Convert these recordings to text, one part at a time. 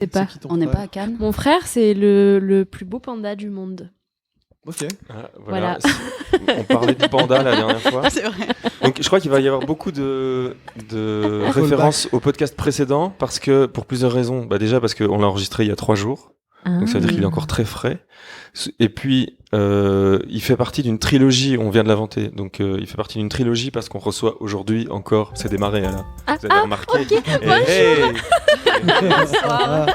sais pas. C'est qui ton On n'est frère pas à Cannes. Mon frère, c'est le plus beau panda du monde. Ok. Ah, Voilà. On parlait de panda la dernière fois. C'est vrai. Donc je crois qu'il va y avoir beaucoup de références au podcast précédent parce que pour plusieurs raisons. Bah déjà parce qu'on l'a enregistré il y a 3 jours, donc ça veut dire qu'il est encore très frais. Et puis il fait partie d'une trilogie. On vient de l'inventer, donc il fait partie d'une trilogie parce qu'on reçoit aujourd'hui encore. C'est démarré là. Vous avez remarqué. ok. Ah,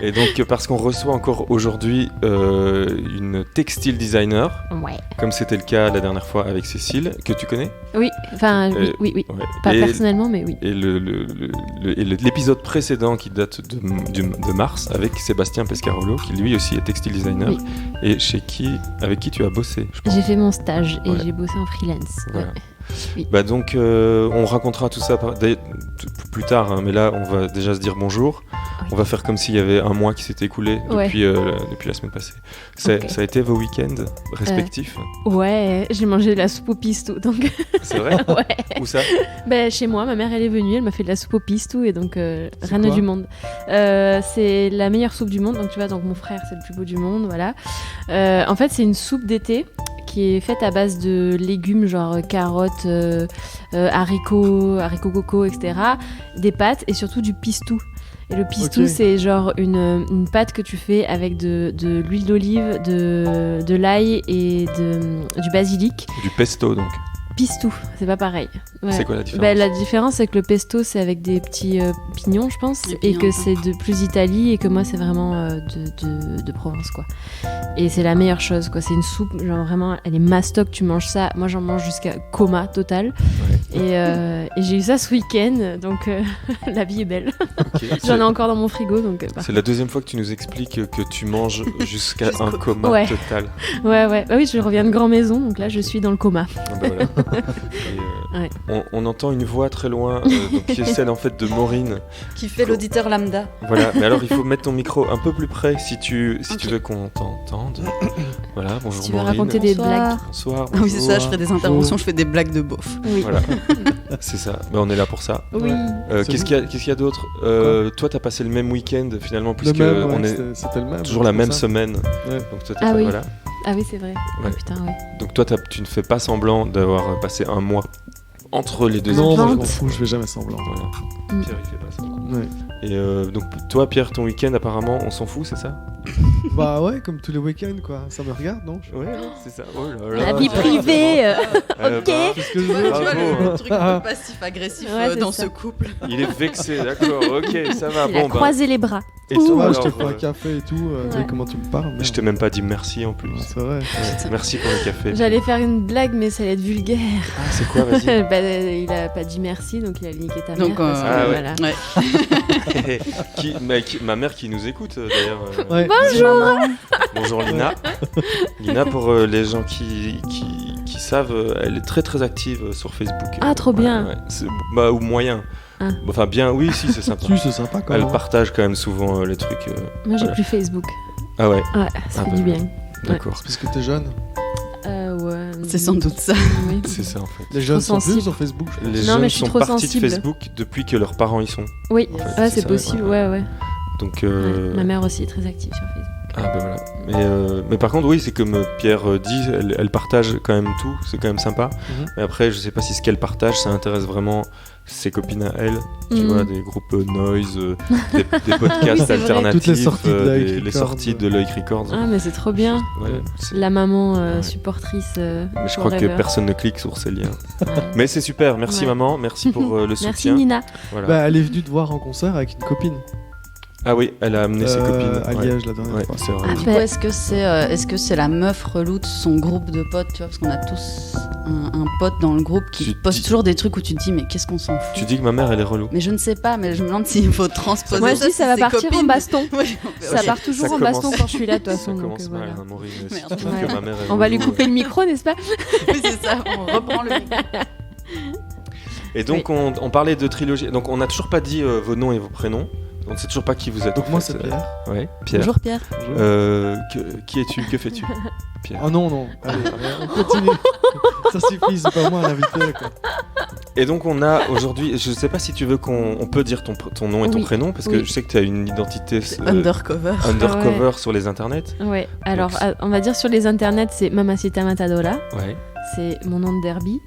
Et donc parce qu'on reçoit encore aujourd'hui une textile designer, Ouais. comme c'était le cas la dernière fois avec Cécile, que tu connais. Oui, enfin, oui. Ouais. Pas Et- personnellement, mais oui. Et l'épisode précédent qui date de mars avec Sébastien Pescarolo, qui lui aussi est textile designer, Oui. et avec qui tu as bossé, je pense. J'ai fait mon stage et Ouais. j'ai bossé en freelance. Voilà. Ouais. Oui. Bah donc on racontera tout ça plus tard, hein, mais là on va déjà se dire bonjour. Oui. On va faire comme s'il y avait un mois qui s'était écoulé Ouais. depuis la semaine passée. Ok. Ça a été vos week-ends respectifs. Ouais, j'ai mangé de la soupe au pistou, donc C'est vrai. ouais. Où ça? Ben, chez moi, ma mère elle est venue, elle m'a fait de la soupe au pistou et donc rien quoi du monde. C'est la meilleure soupe du monde, donc tu vois, donc mon frère c'est le plus beau du monde, voilà. En fait, c'est une soupe d'été qui est faite à base de légumes genre carottes, haricots coco, etc. Des pâtes et surtout du pistou. Et le pistou, Ok. c'est genre une pâte que tu fais avec de l'huile d'olive, de l'ail et du basilic. Du pesto donc. Pistou, c'est pas pareil. Ouais. C'est quoi la différence? La différence, c'est que le pesto, c'est avec des petits pignons, je pense, Des et pignons, que hein. c'est de plus Italie, et que moi, c'est vraiment de Provence, quoi. Et c'est la meilleure chose, quoi. C'est une soupe, genre vraiment, elle est mastoc, tu manges ça. Moi, j'en mange jusqu'à coma total. Et j'ai eu ça ce week-end, donc la vie est belle. Ok. J'en ai encore dans mon frigo, donc. C'est la deuxième fois que tu nous expliques que tu manges jusqu'à un Jusqu'au- coma Ouais. total. Ouais. Bah oui, je reviens de grande maison, donc là, je suis dans le coma. Ah bah voilà. Et, Ouais. on entend une voix très loin, donc, qui est celle en fait de Maureen. Qui fait l'auditeur lambda. Voilà, mais alors il faut mettre ton micro un peu plus près si tu Ok. veux qu'on t'entende. Voilà, bonjour Si tu veux Maureen. raconter des Bonsoir. blagues. Bonsoir. Ah oui, c'est ça, bonjour. je ferai des interventions, je fais des blagues de beauf. Oui. Voilà, c'est ça. Bah, on est là pour ça. Oui. C'est Qu'est-ce qu'il y a d'autre Toi, t'as passé le même week-end finalement, Le puisque même, on ouais, est c'était le même. toujours la c'est même ça. semaine. Ouais. Donc toi, Ah oui. voilà. Ah oui, c'est vrai. Ouais. Ah, putain, ouais. Donc toi, tu ne fais pas semblant d'avoir passé un mois entre les deux Non, épisodes. moi, je vente. m'en fous, je fais jamais semblant. Voilà. Mm. Pierre, il fait pas semblant. Ouais. Et donc toi, Pierre, ton week-end, apparemment, on s'en fout, c'est ça? Bah ouais, comme tous les week-ends, quoi. Ça me regarde, non? Ouais, c'est ça. Oh là là. La vie privée. Ok. Qu'est-ce que je Tu veux vois, Bravo. le truc un peu passif-agressif Ouais, c'est dans ça. ce couple. Il est vexé, d'accord. Ok, ça va. Il a Bon, bah. croisé les bras. Et Ça toi, va, je te alors, fais un café et tout. Tu sais Ouais. comment tu me parles? je t'ai même pas dit merci en plus. Ouais, c'est vrai. Ouais, merci pour le café. J'allais faire une blague, mais ça allait être vulgaire. Ah, c'est quoi, vas-y. Bah, il a pas dit merci, donc il a niqué ta Donc, mère. parce que, Ah ouais. voilà. ouais. Ma mère qui nous écoute d'ailleurs. Ouais. Bonjour Lina. Lina, pour les gens qui savent, elle est très très active sur Facebook. Ah, trop bien. Ouais. Bah, ou moyen. Ah. Enfin, bien, oui, si, c'est sympa. Si, c'est sympa quand Elle même. partage quand même souvent les trucs. Moi, j'ai Voilà. plus Facebook. Ah ouais, Ouais, ça Ah, fait bah, du bien. d'accord. Parce que t'es jeune. Ouais. C'est sans doute ça. Oui. C'est ça en fait. Les jeunes sont sensible. plus sur Facebook, je pense. Les Non, jeunes mais je suis sont trop partis sensible. de Facebook depuis que leurs parents y sont. Oui, Yes. ouais, C'est c'est ça, possible. ouais. Ouais. Donc, Ouais. Ma mère aussi est très active sur Facebook. Ah bah voilà. Mais par contre, oui, c'est comme Pierre dit, elle partage quand même tout, c'est quand même sympa. Mhm. Mais après, je sais pas si ce qu'elle partage, ça intéresse vraiment ses copines à elle. Tu Mhm. vois, des groupes noise, des podcasts Oui, c'est vrai. alternatifs, Toutes les sorties de Loïc les Records. sorties de Loïc Records. Ah, mais c'est trop bien. Ouais, c'est- La maman Ouais. supportrice. Mais je crois que forever. personne ne clique sur ces liens. Ouais. Mais c'est super, merci Ouais. maman, merci pour le Merci soutien. Nina. Voilà. Bah, elle est venue te voir en concert avec une copine. Ah oui, elle a amené ses copines. À Ouais. Liège la dernière Ouais, fois. c'est vrai. Ah, Du bah- coup, est-ce que c'est la meuf relou de son groupe de potes, tu vois, parce qu'on a tous un pote dans le groupe qui Tu poste dis- toujours des trucs où tu te dis mais qu'est-ce qu'on s'en fout. Tu dis que ma mère, elle est relou. Mais je ne sais pas, mais je me demande s'il faut transposer. Moi, je dis, ça va sur ses partir en copines. baston. Oui, Ça ok. part toujours Ça en baston commence- quand je suis là, de toute Ça façon. donc, commence mal, voilà. hein, Maureen. Si Merde. tu trouves Ouais. que ma mère est On va lui relou, couper le micro, n'est-ce pas? Oui, c'est ça, on reprend le micro. Et donc, on parlait de trilogie. Donc, on n'a toujours pas dit vos noms et vos prénoms. On ne sait toujours pas qui vous êtes. Donc en moi, fait. c'est Pierre. Ouais, Pierre. Bonjour Pierre. Qui es-tu? Que fais-tu? Pierre. Oh non, non. Allez, on continue. Ça suffit, c'est pas moi l'invité. Quoi. Et donc on a aujourd'hui, je sais pas si tu veux on peut dire ton nom et ton prénom, parce que je sais que tu as une identité undercover sur les internets. Ouais, alors on va dire sur les internets, c'est Mamacita Matadora. Ouais. C'est mon nom de derby.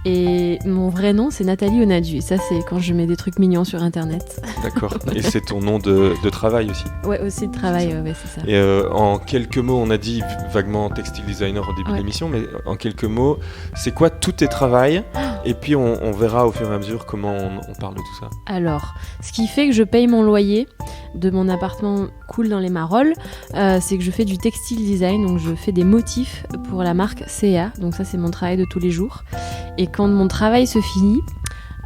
Et mon vrai nom, c'est Nathalie Onadu. Et ça, c'est quand je mets des trucs mignons sur Internet. D'accord. Et c'est ton nom de travail aussi. Ouais, aussi de travail, ouais, c'est ça. Et en quelques mots, on a dit vaguement textile designer au début de l'émission, mais en quelques mots, c'est quoi tous tes travails ? Et puis on verra au fur et à mesure comment on parle de tout ça. Alors, ce qui fait que je paye mon loyer de mon appartement cool dans les Marolles, c'est que je fais du textile design, donc je fais des motifs pour la marque CA. Donc ça, c'est mon travail de tous les jours. Et quand mon travail se finit,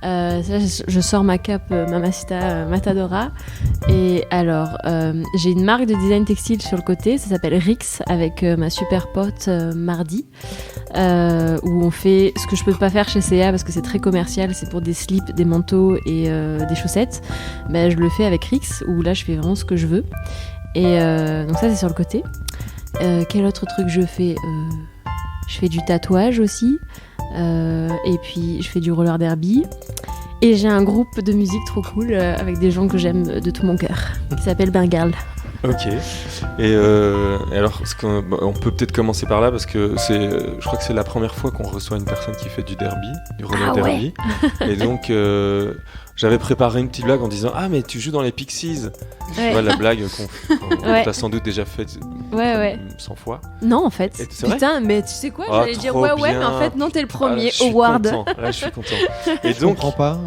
je sors ma cape Mamacita Matadora. Et alors, j'ai une marque de design textile sur le côté, ça s'appelle Rix, avec ma super pote Mardi, où on fait ce que je peux pas faire chez CA parce que c'est très commercial, c'est pour des slips, des manteaux et des chaussettes. Je le fais avec Rix, où là je fais vraiment ce que je veux. Et donc ça c'est sur le côté. Quel autre truc je fais Je fais du tatouage aussi. Et puis je fais du roller derby et j'ai un groupe de musique trop cool avec des gens que j'aime de tout mon cœur qui s'appelle Bengal. Ok. Et alors on peut peut-être commencer par là parce que je crois que c'est la première fois qu'on reçoit une personne qui fait du roller derby. Et donc j'avais préparé une petite blague en disant mais tu joues dans les Pixies. Ouais. Ouais, la blague qu'on t'a sans doute déjà faite 100 fois. Non en fait. Putain, mais tu sais quoi, j'allais dire ouais mais en fait non, t'es le premier award. Là je suis content. Et donc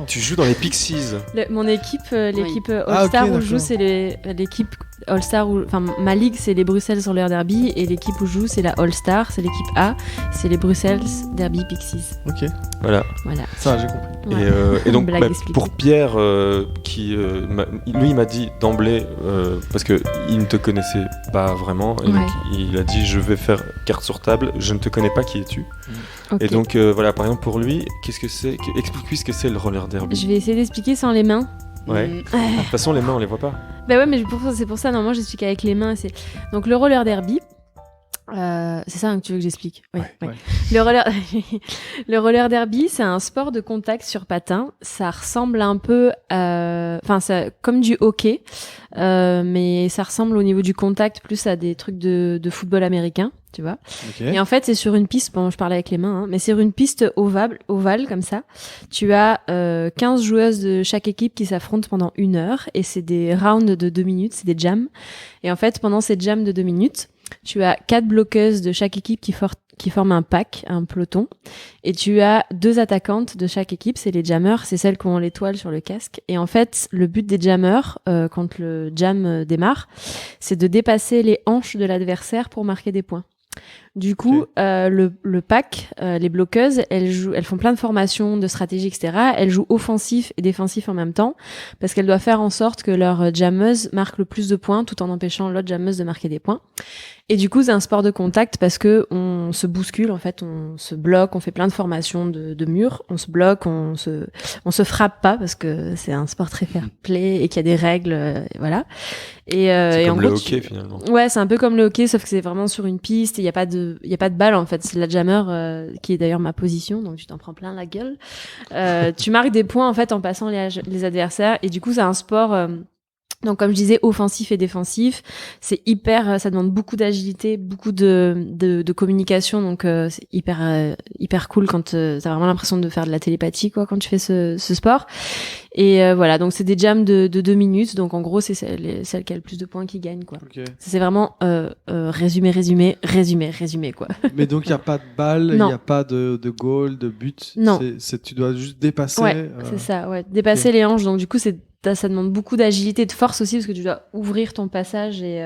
tu joues dans les Pixies. Mon équipe, l'équipe All-Star où je joue, c'est l'équipe All-Star, enfin ma ligue c'est les Bruxelles Roller Derby et l'équipe où je joue c'est la All-Star, c'est l'équipe A, c'est les Bruxelles Derby Pixies. Ok. Voilà. Ça j'ai compris. Ouais. Et donc pour Pierre, qui lui il m'a dit d'emblée parce que il ne te connaissait pas vraiment, et donc il a dit je vais faire carte sur table, je ne te connais pas, qui es-tu? Okay. Et donc voilà, par exemple pour lui, qu'est-ce que c'est? Explique-lui ce que c'est le roller derby. Je vais essayer d'expliquer sans les mains. Ouais. De toute façon les mains on les voit pas. Ouais mais c'est pour ça normalement j'explique avec les mains. Donc le roller derby. C'est ça que tu veux que j'explique. Oui. Le roller derby, c'est un sport de contact sur patin. Ça ressemble un peu, comme du hockey, mais ça ressemble au niveau du contact plus à des trucs de football américain, tu vois. Okay. Et en fait, c'est sur une piste. Bon, je parlais avec les mains, mais c'est sur une piste ovale comme ça. Tu as 15 joueuses de chaque équipe qui s'affrontent pendant 1 heure, et c'est des rounds de 2 minutes, c'est des jams. Et en fait, pendant ces jams de 2 minutes, tu as 4 bloqueuses de chaque équipe qui forment un pack, un peloton. Et tu as 2 attaquantes de chaque équipe, c'est les jammers, c'est celles qui ont l'étoile sur le casque. Et en fait, le but des jammers, quand le jam démarre, c'est de dépasser les hanches de l'adversaire pour marquer des points. Du coup, le pack, les bloqueuses, elles font plein de formations, de stratégies, etc. Elles jouent offensif et défensif en même temps, parce qu'elles doivent faire en sorte que leur jammeuse marque le plus de points, tout en empêchant l'autre jammeuse de marquer des points. Et du coup, c'est un sport de contact parce que on se bouscule, en fait, on se bloque, on fait plein de formations de murs, on se bloque, on se frappe pas parce que c'est un sport très fair play et qu'il y a des règles, voilà. C'est comme le hockey finalement. Ouais, c'est un peu comme le hockey, sauf que c'est vraiment sur une piste et il y a pas de balle en fait. C'est la jammer qui est d'ailleurs ma position, donc tu t'en prends plein la gueule. Tu marques des points en fait en passant les adversaires, et du coup c'est un sport. Donc comme je disais, offensif et défensif, c'est ça demande beaucoup d'agilité, beaucoup de communication, donc c'est hyper cool quand t'as vraiment l'impression de faire de la télépathie quoi quand tu fais ce sport. Et voilà, donc c'est des jams de 2 minutes, donc en gros c'est celle qui a le plus de points qui gagne quoi. Okay. C'est vraiment résumé quoi. Mais donc il y a pas de balle, il y a pas de goal, de but. Non. Tu dois juste dépasser. Ouais, c'est ça, ouais, dépasser les hanches. Donc du coup ça demande beaucoup d'agilité, de force aussi, parce que tu dois ouvrir ton passage et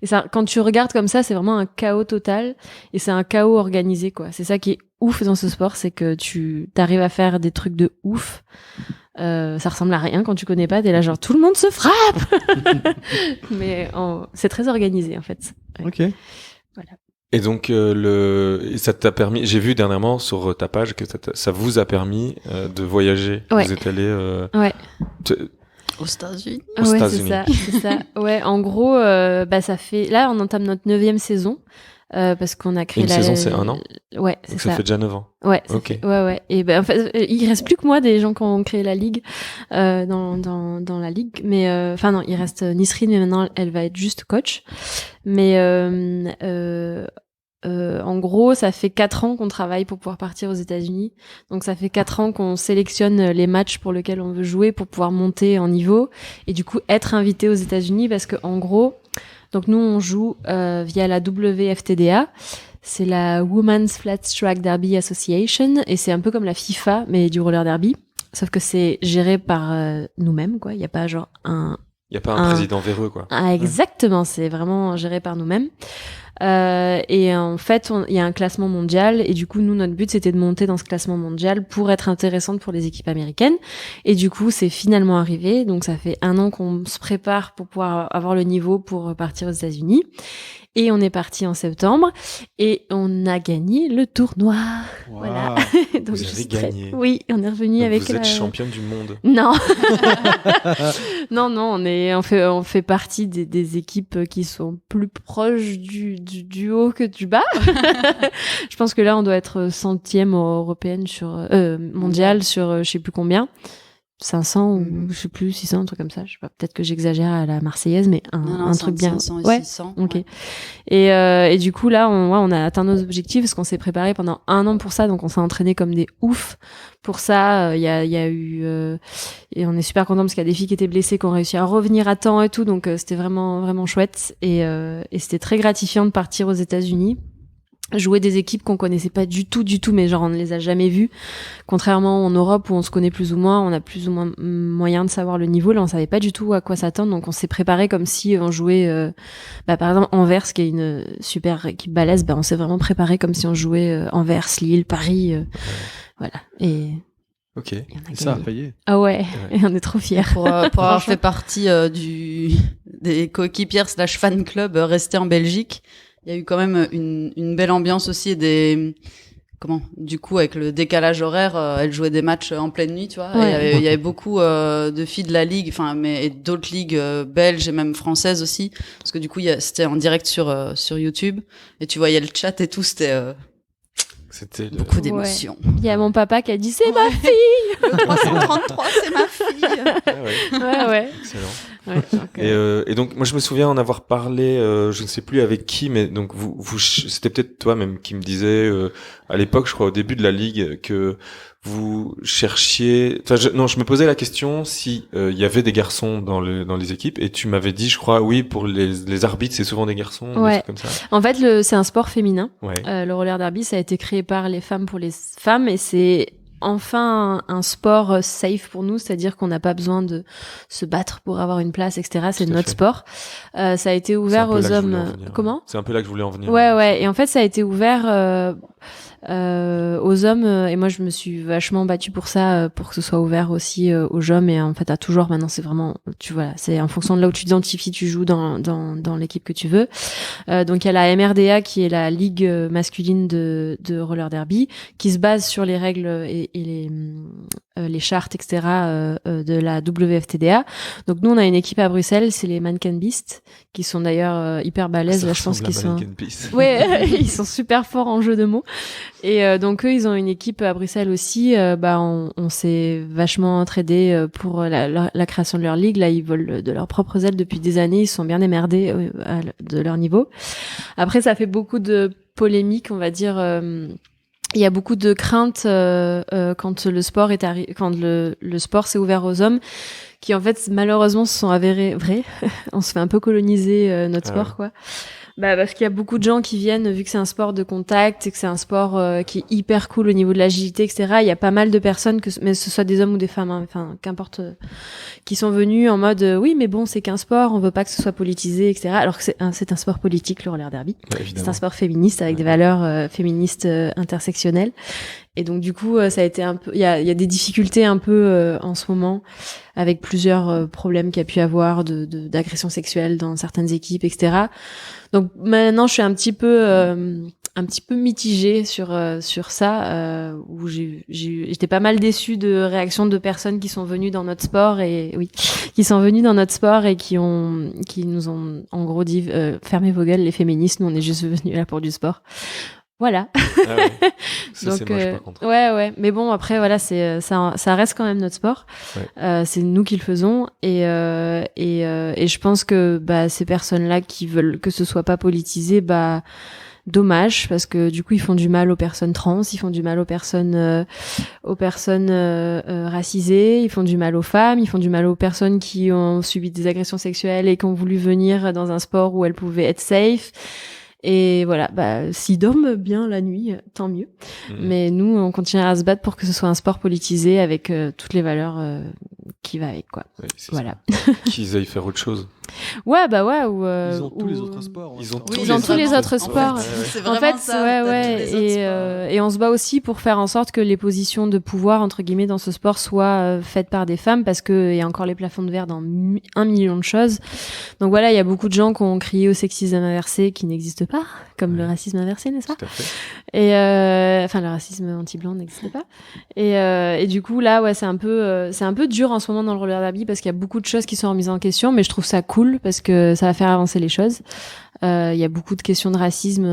ça, quand tu regardes comme ça, c'est vraiment un chaos total, et c'est un chaos organisé quoi. C'est ça qui est ouf dans ce sport, c'est que tu t'arrives à faire des trucs de ouf. Ça ressemble à rien quand tu connais pas, t'es là genre tout le monde se frappe. Mais c'est très organisé en fait. Ouais. Ok. Voilà. Et donc ça t'a permis, j'ai vu dernièrement sur ta page que ça vous a permis de voyager. Ouais. Vous êtes allé aux États-Unis. Ouais, c'est ça. Ouais, en gros, ça fait. Là, on entame notre 9e saison. parce qu'on a créé Une saison, c'est 1 an. Ouais, c'est Donc ça. ça fait déjà 9 ans. Ouais, Ok. ouais. Et ben en fait, il reste plus que moi des gens qui ont créé la ligue dans la ligue, mais enfin non, il reste Nisrine, mais maintenant elle va être juste coach. Mais en gros, ça fait 4 ans qu'on travaille pour pouvoir partir aux États-Unis. Donc ça fait 4 ans qu'on sélectionne les matchs pour lesquels on veut jouer pour pouvoir monter en niveau et du coup être invité aux États-Unis parce que en gros, donc nous on joue via la WFTDA. C'est la Women's Flat Track Derby Association et c'est un peu comme la FIFA mais du roller derby. Sauf que c'est géré par nous-mêmes, quoi. Il y a pas genre un... Il n'y a pas un président véreux, quoi. Ah, exactement, c'est vraiment géré par nous-mêmes. Et en fait, il y a un classement mondial et du coup, nous, notre but, c'était de monter dans ce classement mondial pour être intéressante pour les équipes américaines. Et du coup, c'est finalement arrivé. Donc, ça fait 1 an qu'on se prépare pour pouvoir avoir le niveau pour partir aux États-Unis. Et on est parti en septembre et on a gagné le tournoi. Wow. Voilà. Donc, Vous avez gagné. Oui, on est revenu Donc avec. vous êtes championne du monde. Non, non, on fait partie des équipes qui sont plus proches du haut que du bas. Je pense que là, on doit être 100e européenne mondiale sur je sais plus combien. 500 ou je sais plus 600, un truc comme ça, je sais pas, peut-être que j'exagère à la Marseillaise, mais un truc bien. 500 et Ouais. 600. Ok. Ouais. Et du coup là on a atteint nos objectifs parce qu'on s'est préparé pendant 1 an pour ça, donc on s'est entraîné comme des oufs pour ça. Il y a eu et on est super content parce qu'il y a des filles qui étaient blessées qui ont réussi à revenir à temps et tout, donc c'était vraiment chouette et c'était très gratifiant de partir aux États-Unis. Jouer des équipes qu'on connaissait pas du tout, mais genre on ne les a jamais vues. Contrairement en Europe où on se connaît plus ou moins, on a plus ou moins moyen de savoir le niveau. Là, on savait pas du tout à quoi s'attendre, donc on s'est préparé comme si on jouait, par exemple Anvers, qui est une super équipe balèze. On s'est vraiment préparé comme si on jouait Anvers, Lille, Paris, voilà. Et Ok. on a Et ça a gagné. payé. Ah ouais, et on est trop fiers. Pour avoir fait partie des coéquipières / fan club restés en Belgique, il y a eu quand même une belle ambiance aussi et du coup, avec le décalage horaire, elle jouait des matchs en pleine nuit, tu vois. Ouais. Il y avait beaucoup de filles de la ligue, et d'autres ligues belges et même françaises aussi, parce que du coup, c'était en direct sur YouTube et tu voyais le chat et tout, c'était C'était beaucoup d'émotions. Il y a mon papa qui a dit c'est ma fille. Le 333, c'est ma fille. Ah ouais. Ouais. Excellent. Ouais, donc, Et donc moi je me souviens en avoir parlé, je ne sais plus avec qui, mais donc vous c'était peut-être toi même qui me disait à l'époque, je crois au début de la ligue, que vous cherchiez. Enfin je me posais la question si il y avait des garçons dans les équipes, et tu m'avais dit, je crois, oui, pour les arbitres c'est souvent des garçons, des Ouais. trucs comme ça. En fait, c'est un sport féminin. Ouais. Le roller derby, ça a été créé par les femmes pour les femmes et c'est enfin un sport safe pour nous, c'est-à-dire qu'on n'a pas besoin de se battre pour avoir une place, etc. C'est Tout à notre fait. sport. Ça a été ouvert C'est un peu aux là que je voulais hommes. en venir. Comment ? C'est un peu là que je voulais en venir. Ouais. Et en fait, ça a été ouvert aux hommes et moi, je me suis vachement battue pour ça, pour que ce soit ouvert aussi aux hommes. Et en fait, à toujours, maintenant, c'est vraiment, c'est en fonction de là où tu t'identifies, tu joues dans l'équipe que tu veux. Donc, il y a la MRDA qui est la ligue masculine de roller derby, qui se base sur les règles et les chartes, etc. De la WFTDA. Donc, nous, on a une équipe à Bruxelles, c'est les Mannequin Beasts, qui sont d'ailleurs hyper balèzes. Ça Là, je pense ressemble à qu'ils sont... Mannequin Peace. Ouais, ils sont super forts en jeu de mots. Et donc eux, ils ont une équipe à Bruxelles aussi. On s'est vachement entraidés pour la création de leur ligue. Là, ils volent de leurs propres ailes depuis des années. Ils sont bien émerdés de leur niveau. Après, ça fait beaucoup de polémiques, on va dire. Il y a beaucoup de craintes quand le sport quand le sport s'est ouvert aux hommes, qui en fait malheureusement se sont avérés vrais. On se fait un peu coloniser notre sport, quoi. Parce qu'il y a beaucoup de gens qui viennent, vu que c'est un sport de contact et que c'est un sport qui est hyper cool au niveau de l'agilité, etc. Il y a pas mal de personnes, mais ce soit des hommes ou des femmes, enfin qu'importe, qui sont venus en mode oui, mais bon, c'est qu'un sport, on veut pas que ce soit politisé, etc. Alors que c'est un sport politique, le roller derby. Ouais, C'est un sport féministe avec des valeurs féministes intersectionnelles. Et donc du coup, ça a été un peu, il y a des difficultés un peu en ce moment avec plusieurs problèmes qu'il y a pu avoir d'agression sexuelle dans certaines équipes, etc. Donc maintenant, je suis un petit peu un petit peu mitigée sur ça, où j'étais pas mal déçue de réactions de personnes qui sont venues dans notre sport et qui nous ont en gros dit fermez vos gueules les féministes, nous on est juste venus là pour du sport. Voilà. Ah ouais. Ça, Donc c'est moche, par contre. ouais, mais bon après voilà, ça reste quand même notre sport. Ouais. C'est nous qui le faisons et je pense que ces personnes-là qui veulent que ce soit pas politisé, dommage, parce que du coup ils font du mal aux personnes trans, ils font du mal aux personnes racisées, ils font du mal aux femmes, ils font du mal aux personnes qui ont subi des agressions sexuelles et qui ont voulu venir dans un sport où elles pouvaient être safe. Et voilà, s'ils dorment bien la nuit, tant mieux. Mais nous, on continue à se battre pour que ce soit un sport politisé avec toutes les valeurs qui va avec, quoi. Ouais, voilà. Qu'ils aillent faire autre chose. Ouais, ils ont tous les autres sports. Ils ont tous les autres sports. C'est En vraiment fait, ça, et on se bat aussi pour faire en sorte que les positions de pouvoir, entre guillemets, dans ce sport soient faites par des femmes, parce qu'il y a encore les plafonds de verre dans 1 million de choses. Donc voilà, il y a beaucoup de gens qui ont crié au sexisme inversé qui n'existe pas, comme le racisme inversé, n'est-ce pas? Tout à fait. Et le racisme anti-blanc n'existe pas. Et du coup, là, c'est un peu dur en ce moment dans le roller derby, parce qu'il y a beaucoup de choses qui sont remises en question, mais je trouve ça cool parce que ça va faire avancer les choses. Il y a beaucoup de questions de racisme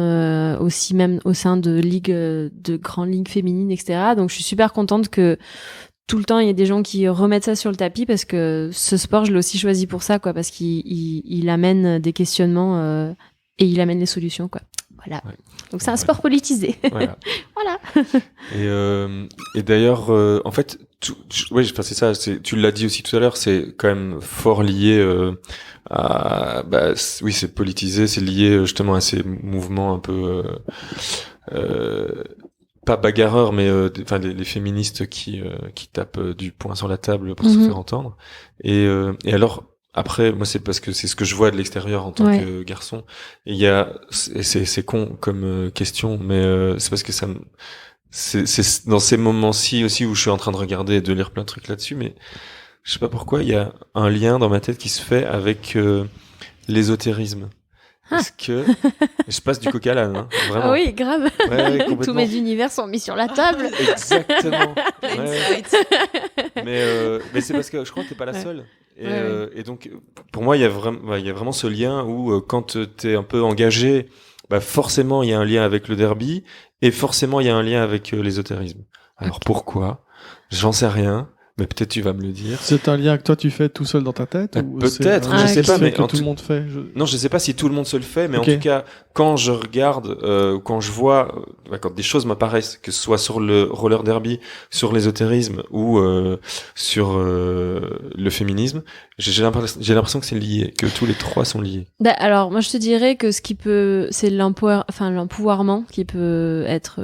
aussi, même au sein de de grandes ligues féminines, etc. Donc je suis super contente que tout le temps il y ait des gens qui remettent ça sur le tapis, parce que ce sport, je l'ai aussi choisi pour ça, quoi, parce qu'il amène des questionnements et il amène les solutions, quoi. Voilà. Ouais. Donc c'est un sport politisé. Voilà. Voilà. Et d'ailleurs, en fait, c'est ça. Tu l'as dit aussi tout à l'heure, c'est quand même fort lié oui, c'est politisé, c'est lié justement à ces mouvements un peu pas bagarreurs, mais les féministes qui tapent du poing sur la table pour se faire entendre. Et alors. Après, moi, c'est parce que c'est ce que je vois de l'extérieur en tant que garçon. Et c'est con comme question, mais c'est parce que c'est dans ces moments-ci aussi où je suis en train de regarder et de lire plein de trucs là-dessus, mais je sais pas pourquoi il y a un lien dans ma tête qui se fait avec l'ésotérisme. Parce que je passe du coq à l'âne, hein, vraiment. Ah oui, grave. Ouais, tous mes univers sont mis sur la table. Exactement. Mais c'est parce que je crois que t'es pas la seule. Et donc, pour moi, il y a vraiment ce lien où quand t'es un peu engagé, forcément, il y a un lien avec le derby et forcément, il y a un lien avec l'ésotérisme. Alors pourquoi? J'en sais rien. Mais peut-être tu vas me le dire. C'est un lien que toi tu fais tout seul dans ta tête ou peut-être, je sais pas, mais que tout le monde fait. Non, je sais pas si tout le monde se le fait, mais en tout cas, quand je regarde, quand je vois, quand des choses m'apparaissent, que ce soit sur le roller derby, sur l'ésotérisme ou sur le féminisme, j'ai l'impression que c'est lié, que tous les trois sont liés. Alors moi je te dirais que c'est l'empouvoirment qui peut être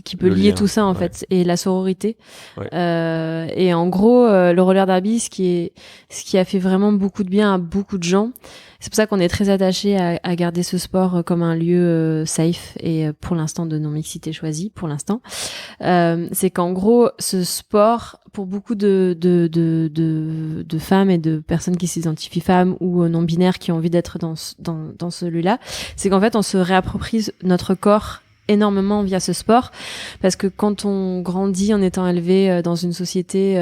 qui peut lier tout ça en fait, et la sororité. Et en gros, le roller derby, ce qui a fait vraiment beaucoup de bien à beaucoup de gens, c'est pour ça qu'on est très attaché à garder ce sport comme un lieu safe et pour l'instant de non-mixité choisie, pour l'instant. C'est qu'en gros, ce sport, pour beaucoup de femmes et de personnes qui s'identifient femmes ou non-binaires qui ont envie d'être dans ce lieu-là, c'est qu'en fait, on se réapproprie notre corps énormément via ce sport, parce que quand on grandit en étant élevé dans une société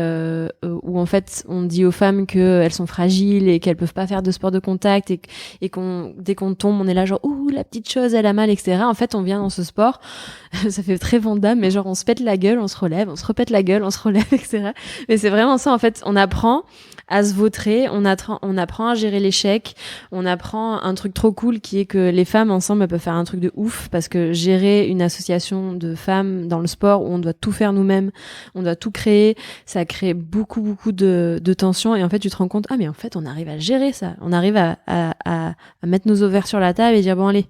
où en fait on dit aux femmes qu'elles sont fragiles et qu'elles peuvent pas faire de sport de contact et dès qu'on tombe on est là genre ouh la petite chose elle a mal, etc. En fait on vient dans ce sport ça fait très Van Damme, mais genre on se pète la gueule, on se relève, on se repète la gueule, on se relève, etc. Mais c'est vraiment ça en fait, on apprend à se vautrer, on apprend à gérer l'échec, on apprend un truc trop cool qui est que les femmes ensemble elles peuvent faire un truc de ouf, parce que gérer une association de femmes dans le sport où on doit tout faire nous-mêmes, on doit tout créer, ça crée beaucoup de tensions, et en fait tu te rends compte mais en fait on arrive à gérer ça, on arrive à mettre nos ovaires sur la table et dire bon allez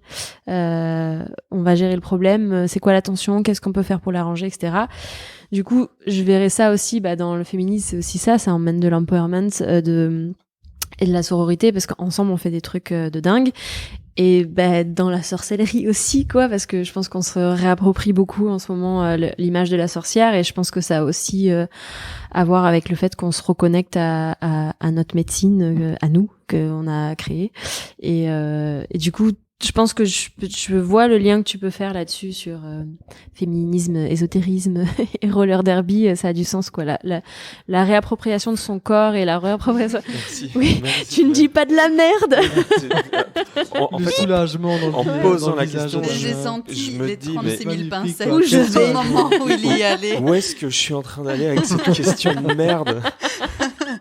on va gérer le problème, c'est quoi la tension, qu'est-ce qu'on peut faire pour l'arranger, etc. Du coup, je verrais ça aussi, dans le féminisme, c'est aussi ça emmène de l'empowerment et de la sororité, parce qu'ensemble on fait des trucs de dingue. Et dans la sorcellerie aussi, quoi, parce que je pense qu'on se réapproprie beaucoup en ce moment l'image de la sorcière, et je pense que ça a aussi à voir avec le fait qu'on se reconnecte à notre médecine, à nous, qu'on a créée. Et du coup, je pense que je vois le lien que tu peux faire là-dessus sur féminisme, ésotérisme et roller derby. Ça a du sens, quoi. La réappropriation de son corps et la réappropriation. Merci. Oui, Merci, tu ne dis pas de la merde. En Le fait, soulagement dans le en visage, posant dans le la visage question, de J'ai Damien. senti je me les dis, 36 000 magnifique, pincettes quoi. Où je au vais. moment où il y allait. où est-ce que je suis en train d'aller avec cette question de merde?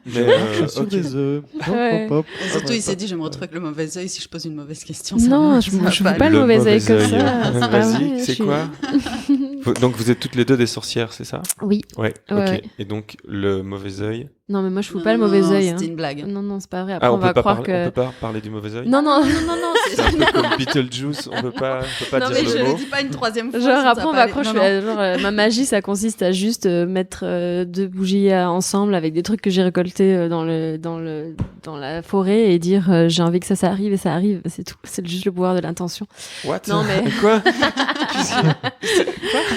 Mais Je suis sur ok. des œufs. Ouais. Hop, hop, Et hop. surtout, il s'est dit, je vais me retrouver avec le mauvais œil si je pose une mauvaise question. Non, je ça va veux pas aller. le mauvais œil comme ça. œil. C'est pas Vas-y, vrai, c'est je suis- quoi? Donc vous êtes toutes les deux des sorcières, c'est ça? Oui. Ouais, Ouais, ok. ouais. Et donc le mauvais œil. Non, mais moi, je fous Non, pas le mauvais non, œil. Hein. C'était une blague. Non, c'est pas vrai. Après, Ah, on va croire on que. peut pas parler du mauvais œil? Non, non. non, C'est un peu comme Beetlejuice, on peut pas Non, mais dire je le le mot. dis pas une troisième fois. Genre sinon ça après on pas va aller. accrocher Non, non. ma magie ça consiste à juste mettre deux bougies ensemble avec des trucs que j'ai récoltés dans la forêt et dire j'ai envie que ça arrive et ça arrive, c'est tout, c'est juste le pouvoir de l'intention. What? Non, mais- Quoi?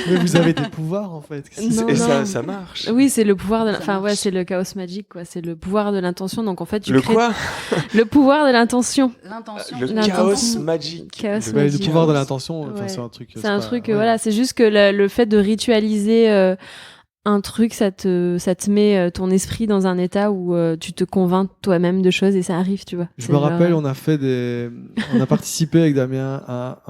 Mais vous avez des pouvoirs en fait. Non, Et non. ça marche. Oui, c'est le pouvoir de Ça enfin ouais, marche. c'est le chaos magique quoi, c'est le pouvoir de l'intention donc en fait tu Le crées quoi? le pouvoir de l'intention. L'intention. Le L'intention. chaos magique. Chaos Mais le magique. pouvoir de l'intention, enfin, Ouais. c'est un truc. C'est un pas- truc, ouais. voilà, c'est juste que le fait de ritualiser un truc, ça te met ton esprit dans un état où tu te convaincs toi-même de choses et ça arrive, tu vois. Je C'est me genre, rappelle, on a participé avec Damien à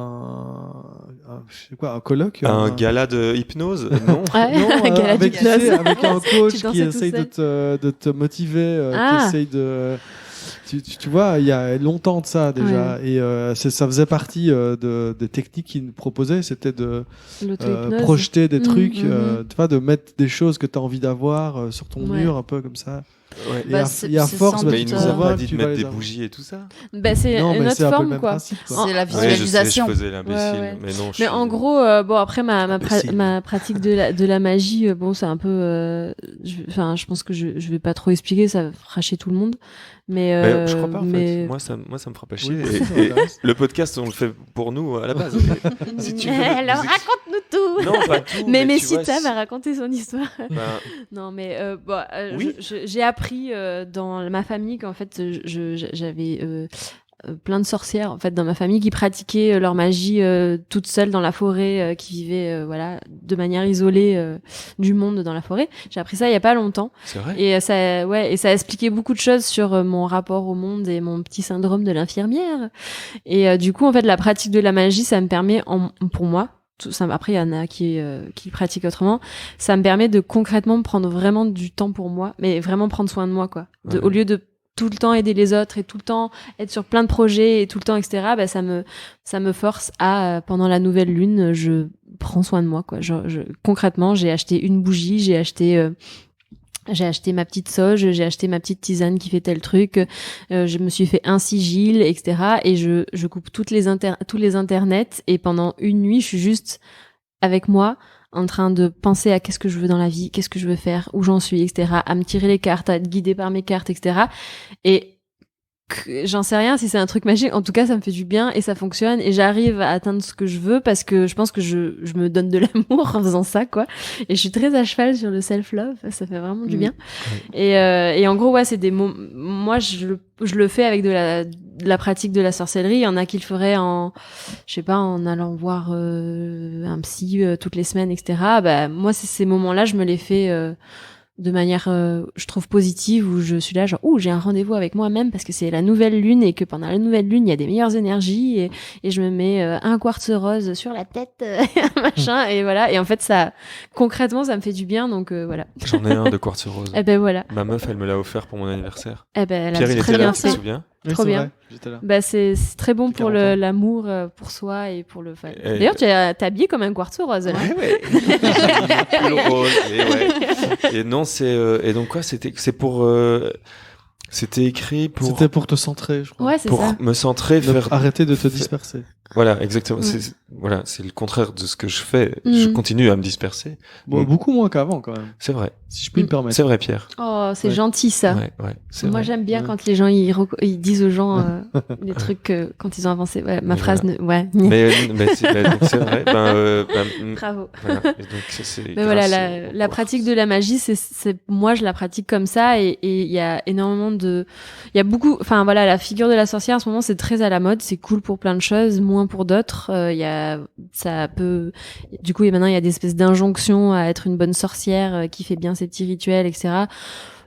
je sais quoi, un colloque. Un gala de hypnose? Non? Ouais, Non, un gala avec, d'hypnose. tu sais, avec un coach Tu qui dansais tout essaye seul. de te motiver, Ah. qui essaye de. Tu vois, il y a longtemps de ça déjà, et ça faisait partie des techniques qu'il nous proposait, c'était de L'auto-hypnose. projeter des Mhm, trucs, mhm. tu vois, de mettre des choses que tu as envie d'avoir sur ton Ouais. mur, un peu comme ça. Ouais. Et Bah, à, c'est- et à c'est force, sans bah, Mais tu il te nous a convaincs pas que dit tu de vas mettre les des avoir. bougies et tout ça. Bah, c'est Non, une mais autre c'est un peu le forme, même quoi. principe. C'est quoi. la Ouais, visualisation. je faisais l'imbécile, Ouais. mais non. Mais en gros, bon après ma pratique de la magie, bon c'est un peu, je pense que je vais pas trop expliquer, ça va fâcher tout le monde, mais Mais je crois pas en mais- fait. Moi ça me fera pas chier. Oui, ça Et m'intéresse. le podcast on le fait pour nous à la base. Si tu veux Alors nous raconte-nous tout. Non, pas tout. Mais tu vois, Messita si- va raconter son histoire. ben, Non, mais bon, Oui. j'ai appris dans ma famille qu'en fait, j'avais plein de sorcières en fait dans ma famille qui pratiquaient leur magie toutes seules dans la forêt, qui vivaient voilà de manière isolée du monde dans la forêt. J'ai appris ça il y a pas longtemps c'est vrai. et ça a expliqué beaucoup de choses sur mon rapport au monde et mon petit syndrome de l'infirmière. Et du coup, en fait, la pratique de la magie, ça me permet, pour moi, après il y en a qui pratiquent autrement, ça me permet de concrètement prendre vraiment du temps pour moi, mais vraiment prendre soin de moi, quoi. Ouais. Au lieu de tout le temps aider les autres et tout le temps être sur plein de projets et tout le temps, etc., bah, ça me force à, pendant la nouvelle lune, je prends soin de moi, quoi. Concrètement, j'ai acheté une bougie, j'ai acheté ma petite sauge, j'ai acheté ma petite tisane qui fait tel truc, je me suis fait un sigil, etc. Et je coupe tous les internets et pendant une nuit, je suis juste avec moi en train de penser à qu'est-ce que je veux dans la vie, qu'est-ce que je veux faire, où j'en suis, etc. À me tirer les cartes, à être guidée par mes cartes, etc. Et j'en sais rien si c'est un truc magique. En tout cas, ça me fait du bien et ça fonctionne et j'arrive à atteindre ce que je veux parce que je pense que je me donne de l'amour en faisant ça, quoi. Et je suis très à cheval sur le self-love. Ça fait vraiment du bien. Et en gros, ouais, c'est des mots. Moi, je le fais avec de la pratique de la sorcellerie. Il y en a qui le feraient je sais pas, en allant voir un psy toutes les semaines, etc. Bah, moi, ces moments-là, je me les fais de manière je trouve positive, où je suis là genre j'ai un rendez-vous avec moi-même parce que c'est la nouvelle lune et que pendant la nouvelle lune il y a des meilleures énergies et je me mets un quartz rose sur la tête machin et voilà, et en fait ça concrètement ça me fait du bien, donc voilà. J'en ai un de quartz rose. Et ben voilà, Ma meuf, elle me l'a offert pour mon anniversaire. et ben elle Pierre, a il très était là, bien tu te fait. souviens? Oui, Trop c'est bien. vrai, j'étais là. Bah c'est très bon pour 40 ans. l'amour pour soi et pour le Et- D'ailleurs tu t'es habillé comme un quartz rose là. Ouais. Pull rose, et ouais. Et non, et donc quoi, c'était écrit C'était pour te centrer, je crois. Ouais, c'est pour ça. me centrer, faire. Arrêter de te disperser. Voilà, exactement. Ouais. C'est le contraire de ce que je fais. Je Mhm. continue à me disperser. Bon, Mm. beaucoup moins qu'avant, quand même. C'est vrai. Si je puis me permettre. C'est vrai, Pierre. Oh, c'est Ouais. gentil ça. Ouais, c'est Moi vrai. j'aime bien Ouais. quand les gens ils disent aux gens les trucs quand ils ont avancé. Ouais, ma Mais phrase, voilà. ouais. Mais donc c'est vrai. Bravo. Voilà. Et donc c'est Mais voilà, grâce la pratique de la magie, c'est moi je la pratique comme ça et il y a énormément il y a beaucoup, enfin voilà, la figure de la sorcière en ce moment c'est très à la mode, c'est cool pour plein de choses, moins pour d'autres. Du coup maintenant il y a des espèces d'injonctions à être une bonne sorcière qui fait bien ses petits rituels, etc.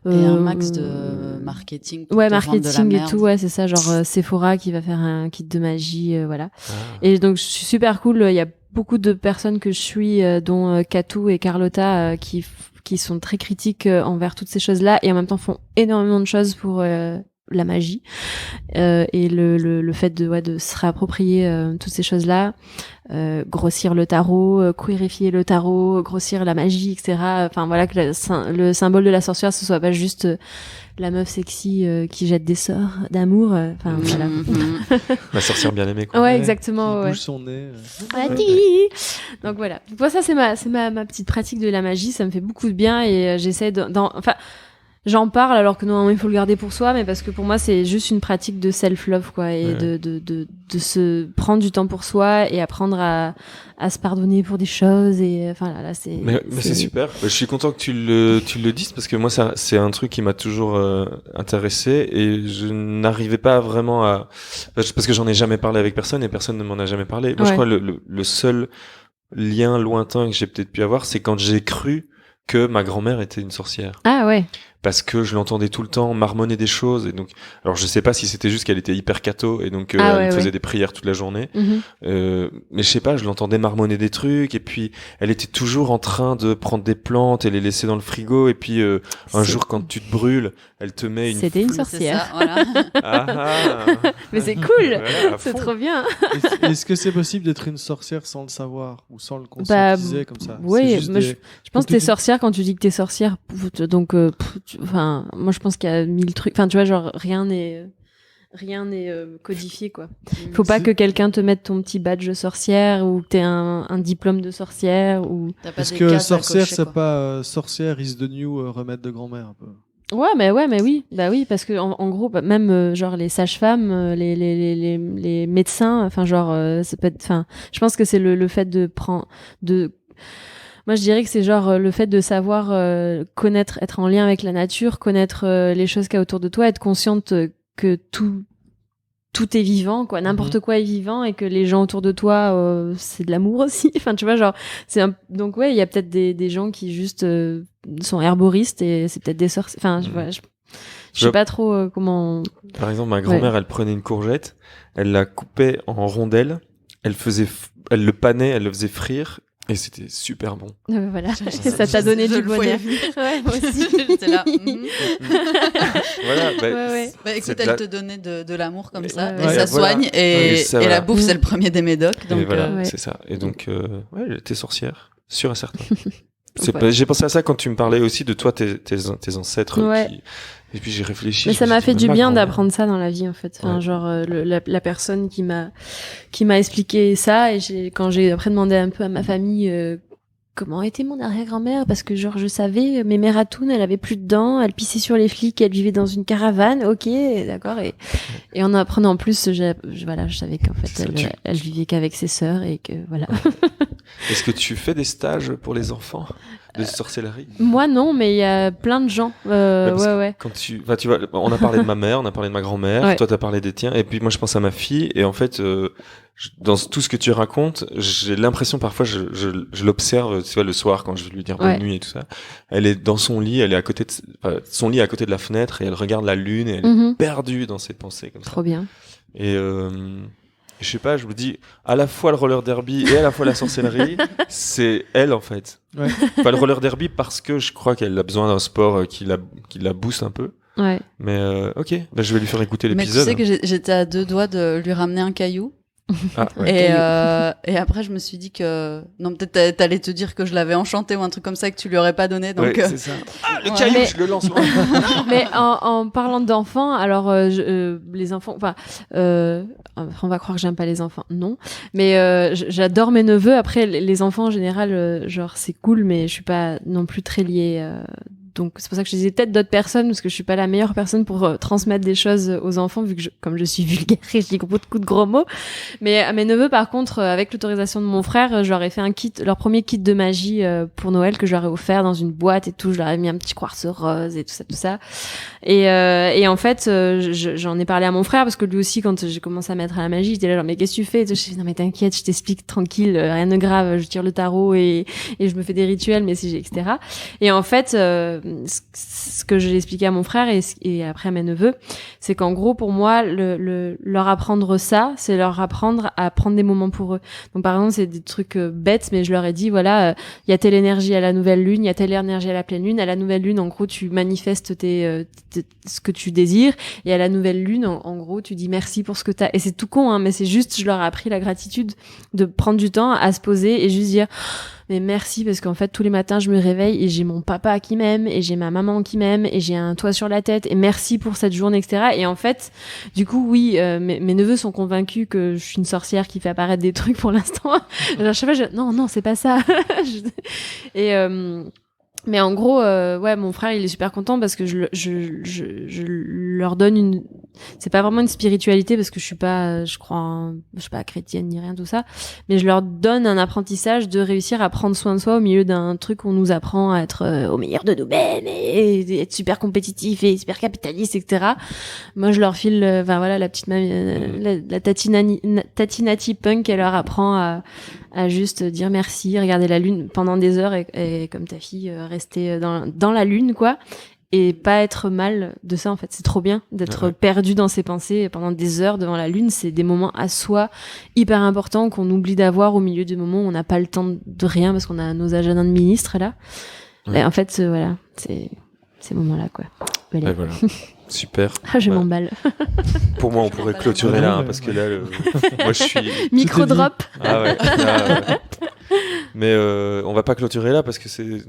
Et un max de marketing. Pour Ouais, te vendre de la marketing et merde. tout, ouais, c'est ça, genre Sephora qui va faire un kit de magie, voilà. Ah. Et donc, je suis super cool. Il y a beaucoup de personnes que je suis, dont Katou et Carlotta, qui sont très critiques envers toutes ces choses-là et en même temps font énormément de choses pour la magie. Et le fait de se réapproprier toutes ces choses-là, grossir le tarot, queerifier le tarot, grossir la magie, etc. Enfin voilà, que le symbole de la sorcière, ce soit pas juste la meuf sexy qui jette des sorts d'amour. Enfin voilà. La sorcière bien aimée, quoi. Ouais, exactement. Qui Ouais. bouge son nez. Donc voilà. Donc moi, ça c'est ma petite pratique de la magie. Ça me fait beaucoup de bien et j'essaie enfin. J'en parle alors que normalement il faut le garder pour soi, mais parce que pour moi c'est juste une pratique de self-love, quoi, et de se prendre du temps pour soi et apprendre à se pardonner pour des choses et enfin là c'est. Mais c'est super. Je suis content que tu le dises parce que moi ça c'est un truc qui m'a toujours intéressé et je n'arrivais pas vraiment à parce que j'en ai jamais parlé avec personne et personne ne m'en a jamais parlé. Moi je crois le seul lien lointain que j'ai peut-être pu avoir, c'est quand j'ai cru que ma grand-mère était une sorcière. Ah ouais. Parce que je l'entendais tout le temps marmonner des choses et donc alors je sais pas si c'était juste qu'elle était hyper catho et donc elle faisait des prières toute la journée, mais je sais pas, je l'entendais marmonner des trucs et puis elle était toujours en train de prendre des plantes et les laisser dans le frigo et puis un jour quand tu te brûles elle te met une c'était une sorcière. C'est ça, voilà. Mais c'est cool. Voilà, c'est trop bien. Est-ce que c'est possible d'être une sorcière sans le savoir ou sans le conscientiser comme ça? Oui, je pense que t'es sorcière quand tu dis que t'es sorcière, donc enfin moi je pense qu'il y a 1000 trucs, enfin tu vois, genre rien n'est codifié, quoi. Faut pas que quelqu'un te mette ton petit badge de sorcière ou que t'aies un diplôme de sorcière ou. Est-ce que sorcière c'est pas sorcière is the new remède de grand-mère un peu? Ouais, mais oui, bah oui, parce que en gros, même genre les sages-femmes, les médecins, enfin genre, ça peut être, enfin, je pense que c'est le fait moi je dirais que c'est genre le fait de savoir connaître, être en lien avec la nature, connaître les choses qu'il y a autour de toi, être consciente que tout est vivant, quoi, n'importe quoi est vivant et que les gens autour de toi c'est de l'amour aussi. Enfin tu vois, genre donc ouais, il y a peut-être des gens qui juste sont herboristes et c'est peut-être des sorciers. Enfin je sais pas trop comment. Par exemple, ma grand-mère, elle prenait une courgette, elle la coupait en rondelles, elle le panait, elle le faisait frire. Et c'était super bon. Voilà, ça t'a donné du bonheur. Ouais, moi aussi. J'étais là. Voilà. Bah écoute, elle te donnait de l'amour comme ça, et Ouais, ça soigne, et la bouffe, c'est le premier des médocs. Donc, et voilà, c'est ça. Et donc, elle était sorcière, sûr et certain. Ouais. J'ai pensé à ça quand tu me parlais aussi de toi, tes ancêtres. Ouais. Et puis j'ai réfléchi. Mais ça m'a fait du bien d'apprendre ça dans la vie, en fait. Enfin, genre la personne qui m'a expliqué ça, et quand j'ai après demandé un peu à ma famille comment était mon arrière-grand-mère, parce que genre je savais, mes mères Atoun, elle avait plus de dents, elle pissait sur les flics, elle vivait dans une caravane, ok, d'accord, et en apprenant plus, je savais qu'en fait elle vivait qu'avec ses sœurs et que voilà. Est-ce que tu fais des stages pour les enfants de sorcellerie? Moi non, mais il y a plein de gens. Ouais. Quand tu vois, on a parlé de ma mère, on a parlé de ma grand-mère, toi t'as parlé des tiens, et puis moi je pense à ma fille, et en fait dans tout ce que tu racontes, j'ai l'impression parfois je l'observe, tu vois, le soir quand je vais lui dire bonne nuit et tout ça. Elle est dans son lit, elle est à côté son lit est à côté de la fenêtre et elle regarde la lune et elle est perdue dans ses pensées comme ça. Trop bien. Et je sais pas, je me dis à la fois le roller derby et à la fois la sorcellerie, c'est elle en fait. Ouais. Enfin le roller derby parce que je crois qu'elle a besoin d'un sport qui la booste un peu. Ouais. Mais ok, bah, je vais lui faire écouter l'épisode. Mais tu sais que j'étais à 2 doigts de lui ramener un caillou. Ah, ouais. Et après je me suis dit que non, peut-être t'allais te dire que je l'avais enchanté ou un truc comme ça que tu lui aurais pas donné, donc c'est ça. Ah, le caillou, je le lance. Mais en parlant d'enfants, alors les enfants, enfin on va croire que j'aime pas les enfants, non, mais j'adore mes neveux. Après les enfants en général, genre c'est cool, mais je suis pas non plus très liée donc c'est pour ça que je disais peut-être d'autres personnes, parce que je suis pas la meilleure personne pour transmettre des choses aux enfants, vu que comme je suis vulgaire et je dis beaucoup de gros mots. Mais à mes neveux, par contre, avec l'autorisation de mon frère, je leur ai fait leur premier kit de magie pour Noël que je leur ai offert dans une boîte et tout. Je leur ai mis un petit quartz rose et tout ça. Et en fait, j'en ai parlé à mon frère, parce que lui aussi, quand j'ai commencé à mettre à la magie, il était là genre, mais qu'est-ce que tu fais? Et je dis, non mais t'inquiète, je t'explique tranquille, rien de grave, je tire le tarot et je me fais des rituels, mais etc. Et en fait, ce que j'ai expliqué à mon frère et après à mes neveux, c'est qu'en gros, pour moi, leur apprendre ça, c'est leur apprendre à prendre des moments pour eux. Donc par exemple, c'est des trucs bêtes, mais je leur ai dit, voilà, il y a telle énergie à la nouvelle lune, il y a telle énergie à la pleine lune. À la nouvelle lune, en gros, tu manifestes ce que tu désires, et à la nouvelle lune, en gros, tu dis merci pour ce que t'as. Et c'est tout con, hein, mais c'est juste, je leur ai appris la gratitude de prendre du temps à se poser et juste dire, mais merci, parce qu'en fait tous les matins je me réveille et j'ai mon papa qui m'aime et j'ai ma maman qui m'aime et j'ai un toit sur la tête, et merci pour cette journée, etc. Et en fait, du coup, oui, mes neveux sont convaincus que je suis une sorcière qui fait apparaître des trucs pour l'instant. Alors, je sais pas, non, c'est pas ça. Mais en gros, ouais, mon frère, il est super content parce que je leur donne c'est pas vraiment une spiritualité, parce que je suis pas chrétienne ni rien de tout ça, mais je leur donne un apprentissage de réussir à prendre soin de soi au milieu d'un truc où on nous apprend à être au meilleur de nous-mêmes et être super compétitif et super capitaliste, etc. Moi, je leur file, la petite la tatinati punk, elle leur apprend à juste dire merci, regarder la lune pendant des heures et comme ta fille, rester dans la lune, quoi, et pas être mal de ça. En fait, c'est trop bien d'être perdu dans ses pensées pendant des heures devant la lune. C'est des moments à soi hyper importants qu'on oublie d'avoir au milieu des moments où on n'a pas le temps de rien parce qu'on a nos agendas de ministres là. Ouais. Et en fait, voilà, c'est ces moments-là, quoi. Voilà. Voilà. Super. Ah, je m'emballe. Pour moi, on pourrait clôturer là, parce que là, moi, je suis... Micro-drop. Ah ouais. Mais on va pas clôturer là, parce que tu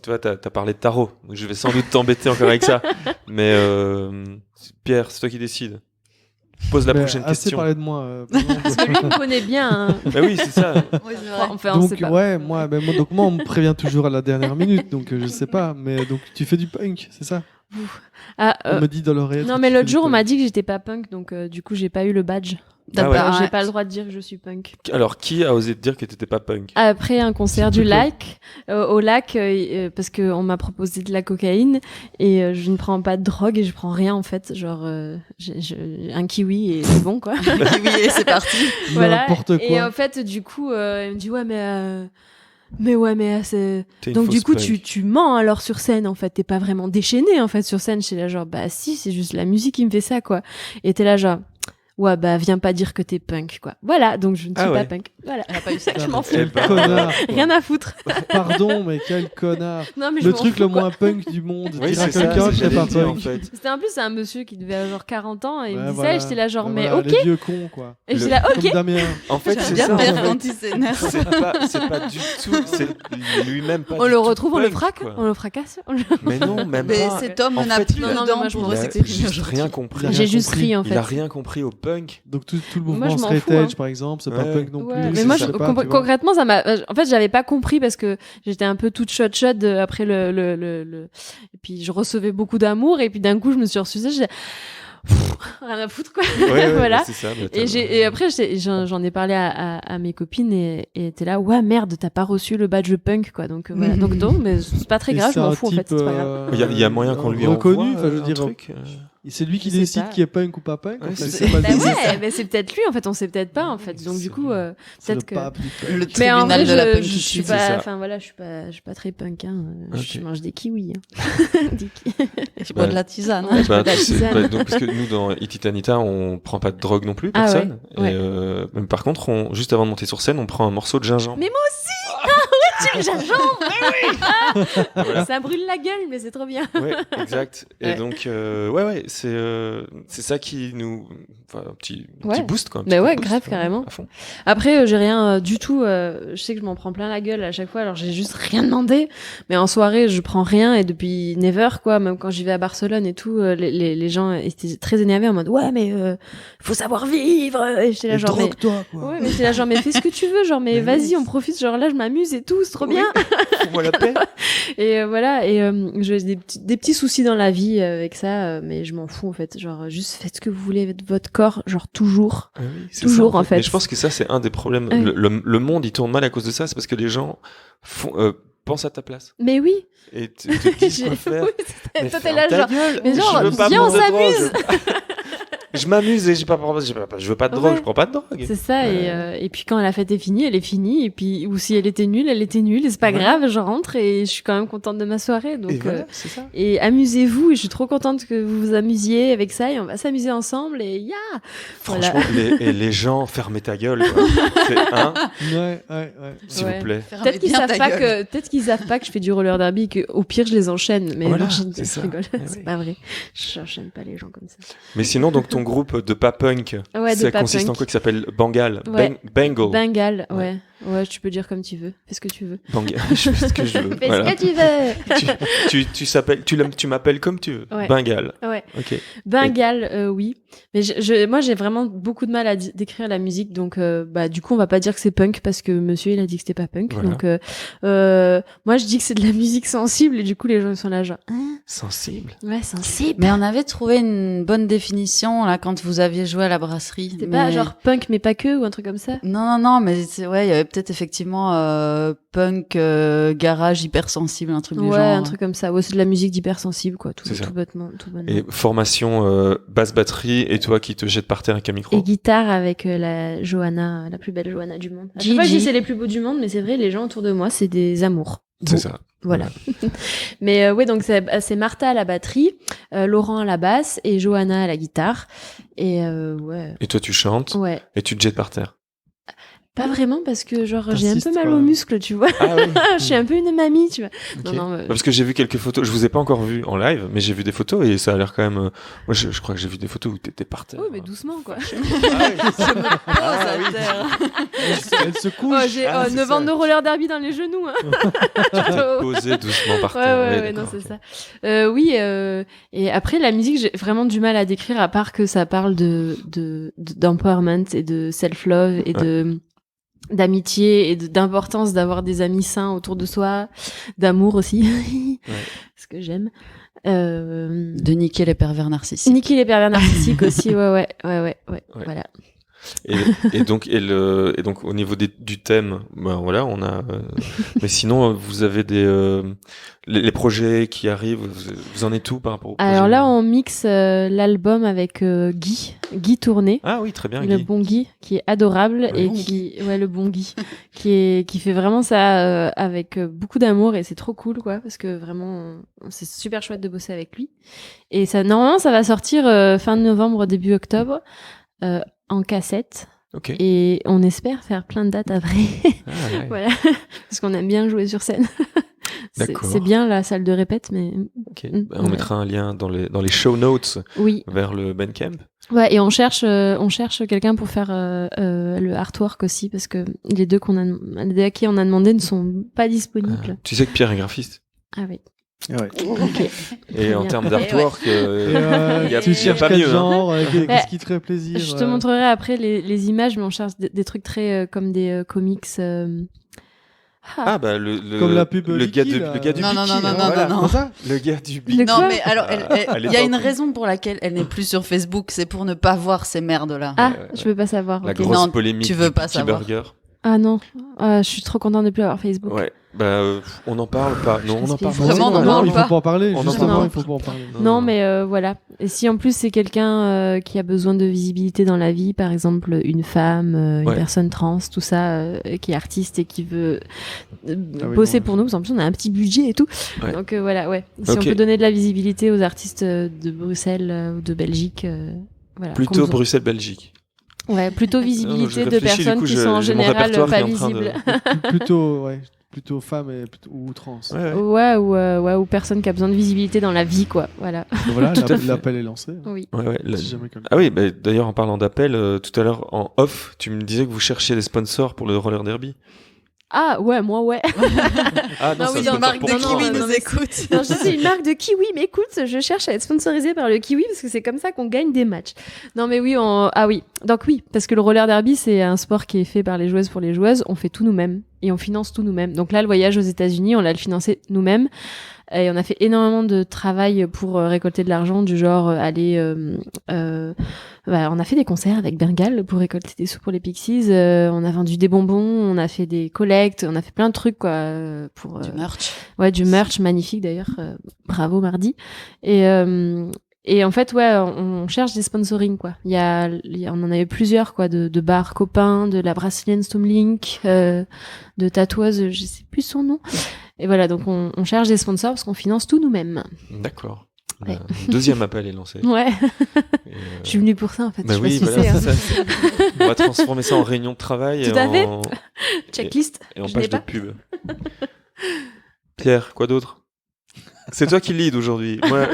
vois, t'as parlé de tarot. Donc je vais sans doute t'embêter encore avec ça. Mais Pierre, c'est toi qui décides. Pose la prochaine assez question. Parlé de moi. Parce que lui, on me connaît bien. Hein. Bah oui, c'est ça. Oui, c'est vrai. Enfin, donc, on sait pas. ouais, moi, on me prévient toujours à la dernière minute, donc je sais pas. Mais donc, tu fais du punk, c'est ça? On me dit dans l'oreille. Non, mais l'autre jour, on m'a dit que j'étais pas punk, donc du coup, j'ai pas eu le badge. Ah ouais. J'ai pas le droit de dire que je suis punk. Alors, qui a osé te dire que t'étais pas punk? Après un concert du lac, au lac, parce qu'on m'a proposé de la cocaïne et je ne prends pas de drogue et je prends rien en fait. Genre, un kiwi et c'est bon quoi. Kiwi et c'est parti. Voilà. N'importe quoi. Et en fait, du coup, il me dit ouais, mais c'est. Donc du coup, tu mens alors sur scène en fait. T'es pas vraiment déchaîné en fait sur scène. J'étais là genre bah si, c'est juste la musique qui me fait ça quoi. Et t'es là genre. Ouais, bah, viens pas dire que t'es punk, quoi. Voilà, donc je ne suis pas punk. Voilà. Elle a pas eu ça, je m'en fous. Connard. Rien à foutre. Pardon, mais quel connard. Non, mais le truc le moins punk du monde. Oui, dire à c'est quelqu'un ça, que c'est pas dire, punk. en fait. C'était en plus un monsieur qui devait avoir genre 40 ans et il me dit voilà. ça et j'étais là genre, mais voilà, ok. Les vieux cons, quoi. Et j'étais là, ok. Comme Damien. En fait, c'est bien ça. pire En fait. quand il s'énerve. C'est pas du tout. C'est lui-même pas. On du le tout retrouve, on le punk, fracasse, quoi. on le fracasse. Mais non, même Mais pas. cet homme En n'a fait, plus non, non, mais dedans moi, je pour m'en s'exprimer juste aujourd'hui. rien compris. J'ai juste ri en Il a fait. rien compris au punk. Donc tout le Moi, mouvement je m'en straight fous, hein. edge, par exemple, c'est pas Ouais. punk non plus. Ouais, mais c'est- moi, je sais pas, tu vois. concrètement, ça m'a. En fait, j'avais pas compris parce que j'étais un peu toute shot après le. Et puis, je recevais beaucoup d'amour et puis d'un coup, je me suis refusée. J'ai rien à foutre quoi. Ouais, Voilà. c'est ça. Et après, j'en ai parlé à mes copines et t'es là, ouais, merde, t'as pas reçu le badge punk, quoi. Donc, voilà. Donc, mais c'est pas très Et grave, je c'est m'en un fous, en fait, type, c'est pas grave. Il y a moyen qu'on lui reconnu, envoie enfin, je veux un dire, truc. Et c'est lui qui Je sais décide pas. qui est punk ou pas punk. Ouais, en fait, c'est c'est ça. pas Bah le ouais, mais c'est peut-être lui, en fait, on sait peut-être pas, en fait. Donc, du coup, c'est le peut-être que. pape du punk. Le Mais en vrai, tribunal de la je suis punkitude. c'est pas, ça. enfin voilà, je suis pas très punk, hein. Ok. Je mange des kiwis, hein. Je bois de la tisane. Ouais, je bois de la tu sais, tisane. donc, parce que nous, dans Ititanita, on prend pas de drogue non plus, Ah ouais, personne. ouais. Et, mais par contre, juste avant de monter sur scène, on prend un morceau de gingembre. Mais moi aussi! Ah ouais, tu le gingembre! Voilà. Ça brûle la gueule, mais c'est trop bien. Ouais, exact. Et Ouais. donc, c'est ça qui nous, enfin, un petit Ouais. boost, quoi. un petit Mais coup de ouais, boost, grave, carrément. À fond. Après, j'ai rien du tout. Je sais que je m'en prends plein la gueule à chaque fois, alors j'ai juste rien demandé. Mais en soirée, je prends rien et depuis never, quoi. Même quand j'y vais à Barcelone et tout, les gens étaient très énervés en mode ouais, mais faut savoir vivre. Et j'étais là Et genre mais drogue-toi, quoi. ouais, mais j'étais là genre mais fais ce que tu veux, genre mais Mais vas-y, oui. on profite. Genre là, je m'amuse et tout. tous, trop bien. Fous-moi la paix. Et voilà, et j'ai des petits soucis dans la vie avec ça, mais je m'en fous en fait. Genre, juste faites ce que vous voulez avec votre corps, genre toujours. Oui, c'est Toujours, ça, en fait. Mais je pense que ça, c'est un des problèmes. Oui. Le monde, il tourne mal à cause de ça. C'est parce que les gens pensent à ta place. Mais oui. Et te disent quoi faire. Oui, Mais toi, t'es ferme là, ta genre, gueule. mais genre, Je veux pas viens, on prendre de drogue. s'amuse. Je m'amuse et je veux pas de drogue, Ouais. je prends pas de drogue. C'est ça, et puis quand la fête est finie, elle est finie, et puis, ou si elle était nulle, et c'est pas Ouais. grave, je rentre et je suis quand même contente de ma soirée, donc, Et voilà, c'est ça. et amusez-vous, et je suis trop contente que vous vous amusiez avec ça, et on va s'amuser ensemble, et voilà. Franchement, les gens, fermez ta gueule, quoi. Ouais. S'il Ouais. vous plaît. Peut-être qu'ils savent pas que je fais du roller derby, et qu'au pire je les enchaîne, mais Voilà, non, c'est ça. je rigole, Eh c'est oui. pas vrai, j'enchaîne pas les gens comme ça. Mais sinon, donc, ton groupe de pas punk, Ouais, de ça pas consiste punk. en quoi qui s'appelle Bengal? Ouais. Bengal. Bengal, Ouais. ouais, tu peux dire comme tu veux, fais ce que tu veux. Bengal. Je fais ce que je veux. Fais Voilà. ce que tu veux. Tu m'appelles comme tu veux. Ouais. Bengal. Ouais. Ok. Bengal, oui. Mais moi, j'ai vraiment beaucoup de mal à décrire la musique, donc du coup, on va pas dire que c'est punk parce que monsieur, il a dit que c'était pas punk. Voilà. Donc, moi, je dis que c'est de la musique sensible et du coup, les gens ils sont là genre, Sensible. ouais, sensible. Mais on avait trouvé une bonne définition là quand vous aviez joué à la brasserie. C'était Mais- pas genre punk mais pas que ou un truc comme ça. Non, mais ouais, il y avait peut-être effectivement punk, garage hypersensible, un truc du Ouais, genre. un truc comme ça. Ouais, c'est de la musique d'hypersensible, quoi. Tout C'est ça. bonnement. Et formation basse batterie et toi qui te jettes par terre avec un micro. Et guitare avec la Johanna, la plus belle Johanna du monde. À chaque Gigi. fois, je dis c'est les plus beaux du monde, mais c'est vrai, les gens autour de moi, c'est des amours. C'est Beaux. ça. Voilà. Mais ouais, donc c'est Martha à la batterie, Laurent à la basse et Johanna à la guitare. Et ouais. Et toi tu chantes Ouais. et tu te jettes par terre. Pas vraiment parce que genre j'ai un T'insistes peu mal quand aux même. muscles, tu vois. Ah oui. Je suis un peu une mamie, tu vois. Ok. Non, Parce que j'ai vu quelques photos. Je vous ai pas encore vu en live, mais j'ai vu des photos et ça a l'air quand même. Moi, je crois que j'ai vu des photos où t'étais par terre. oui, mais doucement, quoi. Elle se couche. Oh, j'ai Ah, c'est 9 ça. ans de roller derby dans les genoux. Hein. T'es posé doucement par Ouais, terre. ouais, non, c'est ça. Oui, et après, la musique, j'ai vraiment du mal à décrire, à part que ça parle d'empowerment et de self-love et d'amitié et d'importance d'avoir des amis sains autour de soi, d'amour aussi, ce que j'aime. De niquer les pervers narcissiques. Nicky les pervers narcissiques aussi, ouais, voilà. Et donc au niveau du thème, ben voilà, on a. Mais sinon, vous avez les projets qui arrivent. Vous en êtes où par rapport au projet? Alors là, on mixe l'album avec Guy Tourné. Ah oui, très bien. Le Guy. bon Guy, qui est adorable Le et bon le bon Guy, qui fait vraiment ça avec beaucoup d'amour et c'est trop cool, quoi, parce que vraiment, c'est super chouette de bosser avec lui. Et ça, normalement, ça va sortir fin novembre, début octobre, en cassette. Ok. Et on espère faire plein de dates après. Ah, ouais. Voilà. Parce qu'on aime bien jouer sur scène. D'accord. C'est bien la salle de répète, mais Ok. Ben, on ouais. mettra un lien dans les show notes oui. vers le Bandcamp. Ouais, et on cherche quelqu'un pour faire le artwork aussi, parce que les deux à qui on a demandé ne sont pas disponibles. Tu sais que Pierre est graphiste. Ah oui. Ouais. Ok. Et en bien. termes d'artwork, Et, il y a tu cherches pas quel mieux, hein. genre, qu'est-ce qui te ferait plaisir Je te montrerai après les images, mais on cherche des trucs très comme des comics. Ah bah Comme la pub le gars Licky, de là. le gars du Non, non, Biki, non, non, hein, non, voilà. non. C'est ça Le gars du Le Biki. quoi Non, mais alors, À il y a une l'époque. raison pour laquelle elle n'est plus sur Facebook, c'est pour ne pas voir ces merdes-là. Ah, ouais. je veux pas savoir. La ok. grosse Non, polémique tu veux du pas Biki savoir. Burger. Ah non, je suis trop contente de plus avoir Facebook. Ouais. Bah on en parle pas. Non, on en parle pas. Vraiment, on en non, parle il faut pas. pas en parler. On en Justement, parle il faut pas en parler. Non, mais voilà. Et si en plus c'est quelqu'un qui a besoin de visibilité dans la vie, par exemple une femme, une Ouais. personne trans, tout ça, qui est artiste et qui veut oui, bosser bon. pour nous, parce qu'en plus on a un petit budget et tout. Ouais. Donc voilà, ouais. Si Ok. on peut donner de la visibilité aux artistes de Bruxelles ou de Belgique, voilà. Plutôt qu'on- Bruxelles-Belgique. Ouais, plutôt Je visibilité de réfléchis, du personnes coup, qui sont en j'ai mon général répertoire qui pas est en train de- visibles. Plutôt femme ou trans. Ouais, ouais. Ouais, ou personne qui a besoin de visibilité dans la vie, quoi. Voilà. Voilà, Tout à fait. l'appel est lancé. Oui. Ouais, ouais, Si jamais quelqu'un- Ah oui, bah, d'ailleurs en parlant d'appel, tout à l'heure en off, tu me disais que vous cherchiez des sponsors pour le roller derby. Ah ouais, moi ouais. Ah Non, oui, c'est un une sponsor marque pour de toi. kiwi nous nous écoute. Non, je suis une marque de kiwi, mais écoute, je cherche à être sponsorisée par le kiwi parce que c'est comme ça qu'on gagne des matchs. Non, mais oui, ah oui. Donc oui, parce que le roller derby, c'est un sport qui est fait par les joueuses pour les joueuses. On fait tout nous-mêmes. et on finance tout nous-mêmes. Donc là, le voyage aux États-Unis, on l'a financé nous-mêmes. Et on a fait énormément de travail pour récolter de l'argent, du genre aller... on a fait des concerts avec Bengal pour récolter des sous pour les Pixies. On a vendu des bonbons, on a fait des collectes, on a fait plein de trucs quoi pour Du merch. Ouais, du merch magnifique d'ailleurs. Bravo Mardi. Et en fait, ouais, on cherche des sponsorings quoi. On en avait plusieurs quoi, de bars copains, de la brésilienne Stomlink, de tatoueuse, je sais plus son nom. Et voilà, donc on cherche des sponsors parce qu'on finance tout nous-mêmes. D'accord. Ouais. Deuxième appel est lancé. Ouais. Et, Je suis venue pour ça en fait. Bah je oui, sais pas si voilà, c'est, c'est ça. On va transformer ça en réunion de travail. Tout à fait. En... Checklist. Et en Je page l'ai de pas. pub. Pierre, quoi d'autre? C'est toi qui lead aujourd'hui. Moi,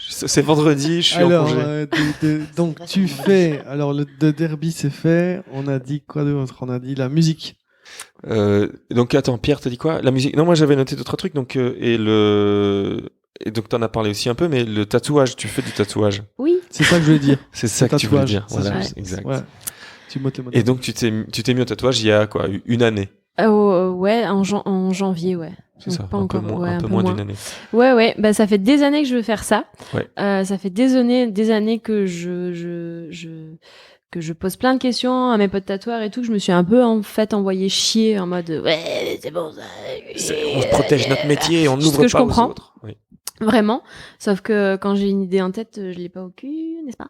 c'est vendredi, je suis en congé. Donc tu fais. Alors le derby c'est fait. On a dit quoi d'autre? On a dit la musique. Donc attends, Pierre, t'as dit quoi? La musique? Non, moi j'avais noté d'autres trucs. Donc et donc t'en as parlé aussi un peu, mais le tatouage, tu fais du tatouage. Oui. C'est ça que je voulais dire. C'est ça que tu voulais dire. C'est Voilà, ça. exact. Ouais. Tu m'as Et donc tu t'es mis au tatouage il y a quoi, une année? Ouais, en janvier, ouais. C'est Donc ça, pas un encore, peu moins, ouais, un peu moins d'une année. Ouais, bah ça fait des années que je veux faire ça. Ouais. Ça fait des années que que je pose plein de questions à mes potes tatoueurs et tout, que je me suis un peu en fait envoyé chier en mode ouais, c'est bon ça. On protège notre métier, on Ce n'ouvre que je pas aux comprends. autres. Oui. Vraiment, sauf que quand j'ai une idée en tête, je l'ai pas au cul, n'est-ce pas?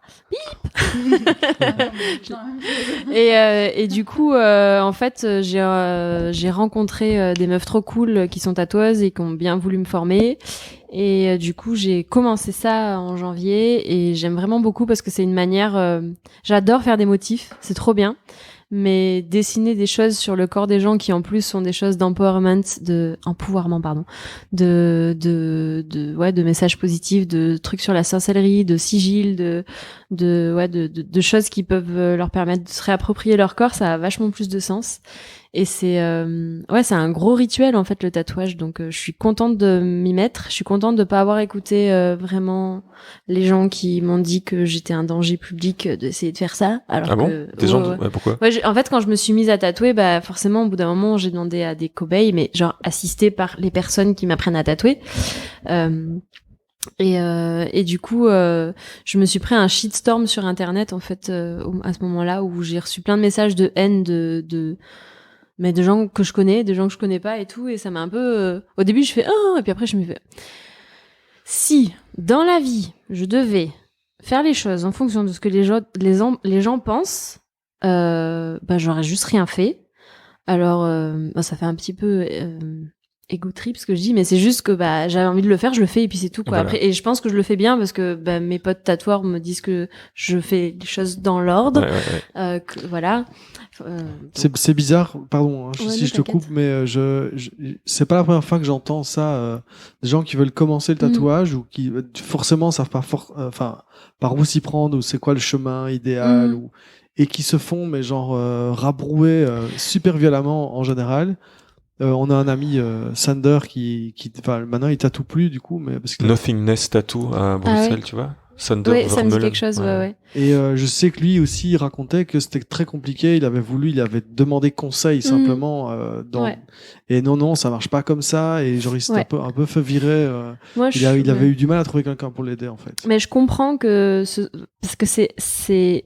Et du coup, en fait, j'ai rencontré des meufs trop cool qui sont tatoueuses et qui ont bien voulu me former. Et du coup, j'ai commencé ça en janvier et j'aime vraiment beaucoup parce que c'est une manière. J'adore faire des motifs, c'est trop bien. Mais dessiner des choses sur le corps des gens qui en plus sont des choses d'empowerment, de messages positifs, de trucs sur la sorcellerie, de sigils, de choses qui peuvent leur permettre de se réapproprier leur corps, ça a vachement plus de sens. Et c'est un gros rituel en fait le tatouage, donc je suis contente de m'y mettre. Je suis contente de pas avoir écouté vraiment les gens qui m'ont dit que j'étais un danger public d'essayer de faire ça. Alors Ah bon? que, Des gens, ouais, pourquoi? Ouais, en fait, quand je me suis mise à tatouer, bah forcément, au bout d'un moment, j'ai demandé à des cobayes, mais genre assistés par les personnes qui m'apprennent à tatouer. Et du coup, je me suis pris un shitstorm sur Internet en fait à ce moment-là où j'ai reçu plein de messages de haine mais de gens que je connais, des gens que je connais pas et tout, et ça m'a un peu. Au début, je fais et puis après, je me fais. Si dans la vie, je devais faire les choses en fonction de ce que les gens pensent, bah j'aurais juste rien fait. Alors, ça fait un petit peu ego trip ce que je dis, mais c'est juste que bah j'avais envie de le faire, je le fais et puis c'est tout quoi. Voilà. Après, et je pense que je le fais bien parce que bah, mes potes tatoueurs me disent que je fais les choses dans l'ordre. Ouais. Voilà. C'est bizarre, pardon Ouais, si non, je te coupe, mais c'est pas la première fois que j'entends ça. Des gens qui veulent commencer le tatouage ou qui forcément savent pas par où s'y prendre ou c'est quoi le chemin idéal et qui se font mais genre rabrouer super violemment en général. On a un ami Sander qui maintenant il tatoue plus du coup, mais parce que Nothingness Tattoo à Bruxelles, ouais. tu vois. Sander Oui, ça me dit Vermeulen. quelque chose, ouais. Et je sais que lui aussi il racontait que c'était très compliqué. Il avait demandé conseil simplement. Ouais. Et non, ça marche pas comme ça. Et genre il s'était un peu fait virer. Moi, il avait eu du mal à trouver quelqu'un pour l'aider en fait. Mais je comprends que parce que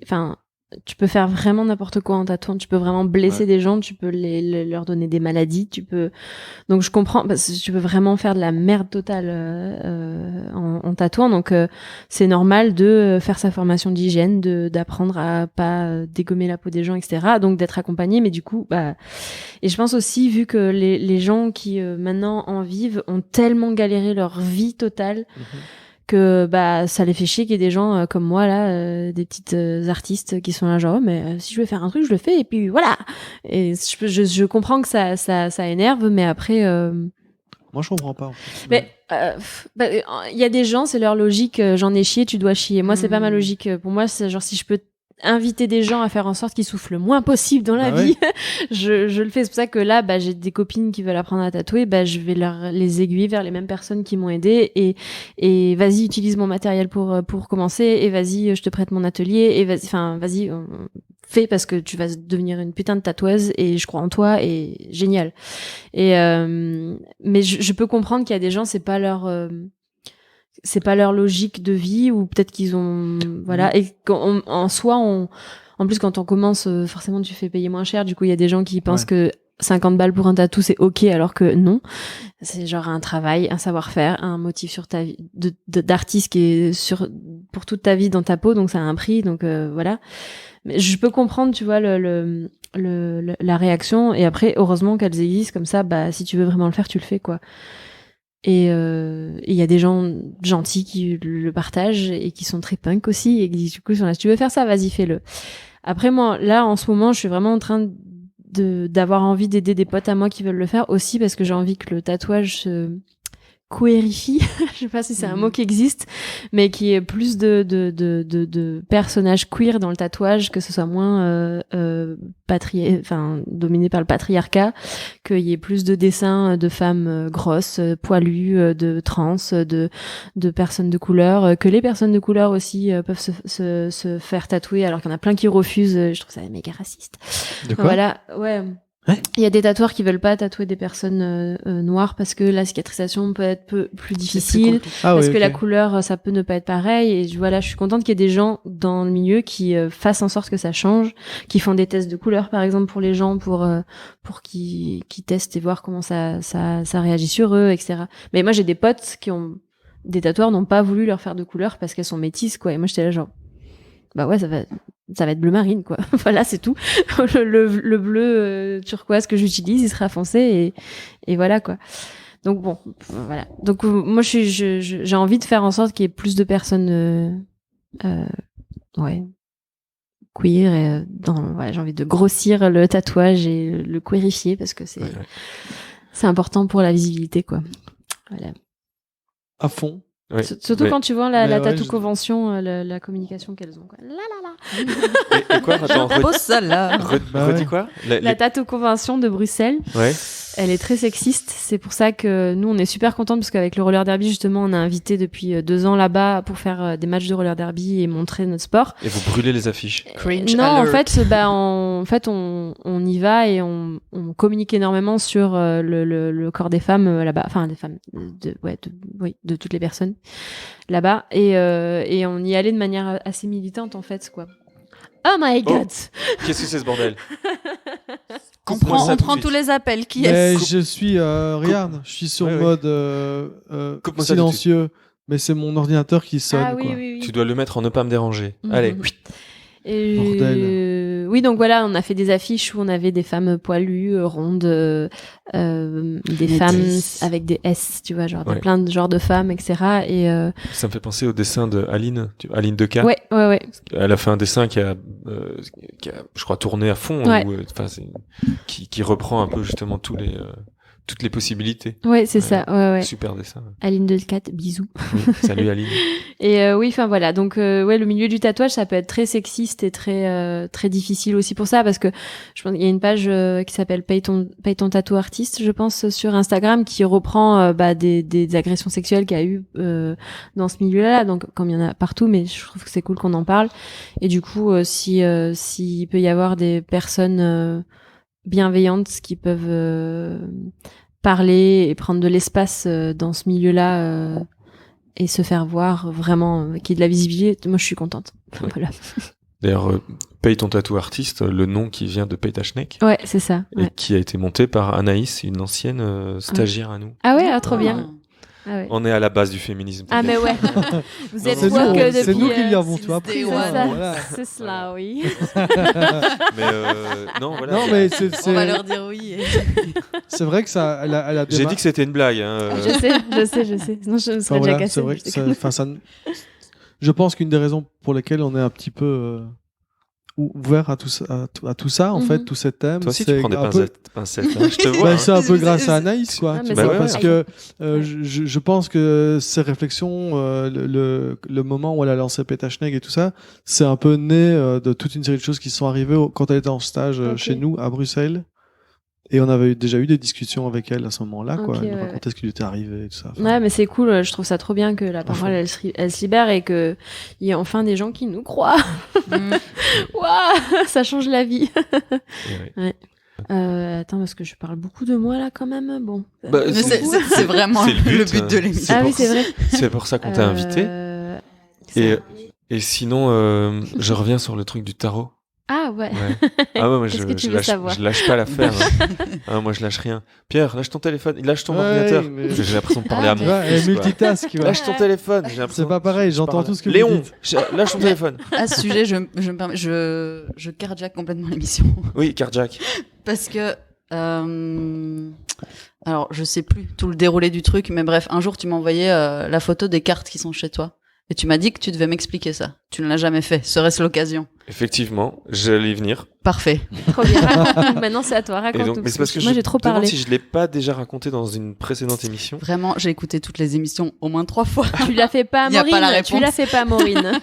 enfin, tu peux faire vraiment n'importe quoi en tatouant. Tu peux vraiment blesser des gens. Tu peux leur donner des maladies. Donc je comprends parce que tu peux vraiment faire de la merde totale en tatouant. Donc c'est normal de faire sa formation d'hygiène, d'apprendre à pas dégommer la peau des gens, etc. Donc d'être accompagné. Mais du coup, et je pense aussi vu que les gens qui maintenant en vivent ont tellement galéré leur vie totale. Que ça les fait chier qu'il y ait des gens comme moi là, des petites artistes qui sont là genre mais si je veux faire un truc je le fais et puis voilà. Et je comprends que ça énerve, mais après moi je comprends pas en fait. Mais il y a des gens, c'est leur logique, j'en ai chié, tu dois chier. Moi c'est pas ma logique. Pour moi c'est genre si je peux inviter des gens à faire en sorte qu'ils souffrent le moins possible dans la vie. Je le fais. C'est pour ça que là, j'ai des copines qui veulent apprendre à tatouer. Je vais les aiguiller vers les mêmes personnes qui m'ont aidé et vas-y, utilise mon matériel pour commencer et vas-y, je te prête mon atelier et vas-y, fais parce que tu vas devenir une putain de tatoueuse et je crois en toi et génial. Et mais je peux comprendre qu'il y a des gens, c'est pas leur logique de vie ou peut-être qu'ils ont voilà et en soi en plus quand on commence forcément tu fais payer moins cher, du coup il y a des gens qui pensent que 50 balles pour un tatou c'est ok alors que non, c'est genre un travail, un savoir-faire, un motif sur ta vie d'artiste qui est pour toute ta vie dans ta peau, donc ça a un prix, donc voilà. Mais je peux comprendre, tu vois, la réaction, et après heureusement qu'elles existent comme ça, si tu veux vraiment le faire tu le fais quoi. Et il y a des gens gentils qui le partagent et qui sont très punk aussi et qui du coup sont là, si tu veux faire ça, vas-y, fais-le. Après moi, là en ce moment, je suis vraiment en train d'avoir envie d'aider des potes à moi qui veulent le faire aussi parce que j'ai envie que le tatouage se queerifie, je sais pas si c'est un mot qui existe, mais qui est plus de personnages queer dans le tatouage, que ce soit moins dominé par le patriarcat, qu'il y ait plus de dessins de femmes grosses, poilues, de trans, de personnes de couleur, que les personnes de couleur aussi peuvent se faire tatouer, alors qu'il y en a plein qui refusent. Je trouve ça méga raciste. De quoi ? Voilà, ouais. Il y a des tatoueurs qui veulent pas tatouer des personnes noires parce que la cicatrisation peut être plus difficile, parce que la couleur ça peut ne pas être pareil. Et voilà, je suis contente qu'il y ait des gens dans le milieu qui fassent en sorte que ça change, qui font des tests de couleur par exemple pour les gens, pour qu'ils testent et voir comment ça réagit sur eux, etc. Mais moi j'ai des potes qui ont des tatoueurs n'ont pas voulu leur faire de couleur parce qu'elles sont métisses quoi. Et moi j'étais là genre ouais, ça va être bleu marine quoi. Voilà, c'est tout. le bleu turquoise que j'utilise, il sera foncé et voilà quoi. Donc bon, voilà. Donc moi j'ai envie de faire en sorte qu'il y ait plus de personnes queer et j'ai envie de grossir le tatouage et le queerifier parce que c'est important pour la visibilité quoi. Voilà. À fond. Ouais, surtout quand tu vois la tattoo convention, la communication qu'elles ont. Quoi. Et quoi, attends, pose ça là. Redis quoi La tattoo convention de Bruxelles. Ouais. Elle est très sexiste. C'est pour ça que nous, on est super contents parce qu'avec le roller derby, justement, on a invité depuis 2 ans là-bas pour faire des matchs de roller derby et montrer notre sport. Et vous brûlez les affiches. Cringe non, alert. en fait, on y va et on communique énormément sur le corps des femmes là-bas. Enfin, des femmes, de toutes les personnes là-bas. Et on y allait de manière assez militante, en fait, quoi. Oh my God! Qu'est-ce que c'est ce bordel? On prend tous les appels. Qui Mais est-ce? je suis, regarde, je suis sur mode silencieux, mais c'est mon ordinateur qui sonne. Ah oui, quoi. oui. Tu dois le mettre en ne pas me déranger. Allez. Et Bordel. oui, donc voilà, on a fait des affiches où on avait des femmes poilues, rondes, des femmes avec des S, tu vois, genre plein de genres de femmes, etc. Et ça me fait penser au dessin de Aline Decaux. Ouais. Elle a fait un dessin qui a je crois, tourné à fond, qui reprend un peu justement toutes les possibilités. Ouais, c'est ça. Ouais. Super dessin. Aline Delcat, bisous. Oui, salut Aline. Et oui, enfin voilà. Donc le milieu du tatouage, ça peut être très sexiste et très très difficile aussi pour ça parce que je pense qu'il y a une page qui s'appelle Paye ton tattoo artiste, je pense, sur Instagram, qui reprend des agressions sexuelles qu'il y a eu dans ce milieu-là. Donc comme il y en a partout, mais je trouve que c'est cool qu'on en parle. Et du coup, s'il peut y avoir des personnes bienveillantes qui peuvent parler et prendre de l'espace dans ce milieu-là et se faire voir vraiment, qu'il y ait de la visibilité, moi je suis contente. Voilà. D'ailleurs, Paye ton tatou artiste, le nom qui vient de Paye ta Schneck. Ouais, c'est ça. Et qui a été monté par Anaïs, une ancienne stagiaire à nous. Ah ouais, trop bien. Ah ouais. On est à la base du féminisme. Ah mais ouais. Vous êtes c'est depuis nous qui l'y avons tout appris. C'est ça. Voilà. C'est cela, oui. Mais non, voilà. Non, mais On va leur dire oui. C'est vrai que ça, elle a J'ai dit que c'était une blague. Je sais. Sinon je me serais déjà cassé. C'est vrai que je pense qu'une des raisons pour lesquelles on est un petit peu ouvert à tout ça, en fait, tous ces thèmes. Toi aussi, tu prends des pincettes, hein, je te vois. Bah, hein. c'est un peu grâce à Anaïs, quoi. Ah, Tu mais vois, c'est parce vrai. que je pense que ces réflexions, le moment où elle a lancé Pétaschneg et tout ça, c'est un peu né de toute une série de choses qui sont arrivées quand elle était en stage Ok. chez nous à Bruxelles. Et on avait déjà eu des discussions avec elle à ce moment-là, quoi. Ok, Elle nous ouais. racontait ce qui lui était arrivé et tout ça. Enfin, Ouais, mais c'est cool. Je trouve ça trop bien que la parole, fond. elle se libère et que il y ait enfin des gens qui nous croient. Waouh, ça change la vie. Et ouais. Attends, parce que je parle beaucoup de moi là quand même. Bon. Bah, Mais c'est vraiment c'est le but de l'émission. Ah oui, pour c'est vrai. C'est pour ça qu'on t'a invité. ça- Et sinon, je reviens sur le truc du tarot. Ah ouais. Ouais. Ah ouais, moi Qu'est-ce que tu veux savoir je lâche pas l'affaire. Hein. Ah, moi je lâche rien. Pierre, lâche ton téléphone, lâche ton Ouais, ordinateur. mais- Parce que j'ai l'impression de parler à tu mon vois, elle fils. quoi. multitask, tu vois. Lâche ton téléphone. J'ai l'impression C'est pas pareil, je j'entends parle. tout ce que vous Léon, dites. lâche ton téléphone. À ce sujet, je me permets, je carjack complètement l'émission. Oui, carjack. Parce que, alors, je sais plus tout le déroulé du truc, mais bref, un jour, tu m'as envoyé la photo des cartes qui sont chez toi. Et tu m'as dit que tu devais m'expliquer ça. Tu ne l'as jamais fait. Serait-ce l'occasion? Effectivement, j'allais y venir. Parfait. Trop bien. Raconte-nous. Maintenant, c'est à toi. Et Raconte-nous. donc, mais c'est parce que moi, je j'ai trop me demande parlé. si je l'ai pas déjà raconté dans une précédente émission. Vraiment, j'ai écouté toutes les émissions au moins 3 fois. Tu l'as fait pas à Y a pas la Maureen. réponse. Tu l'as fait pas à Maureen.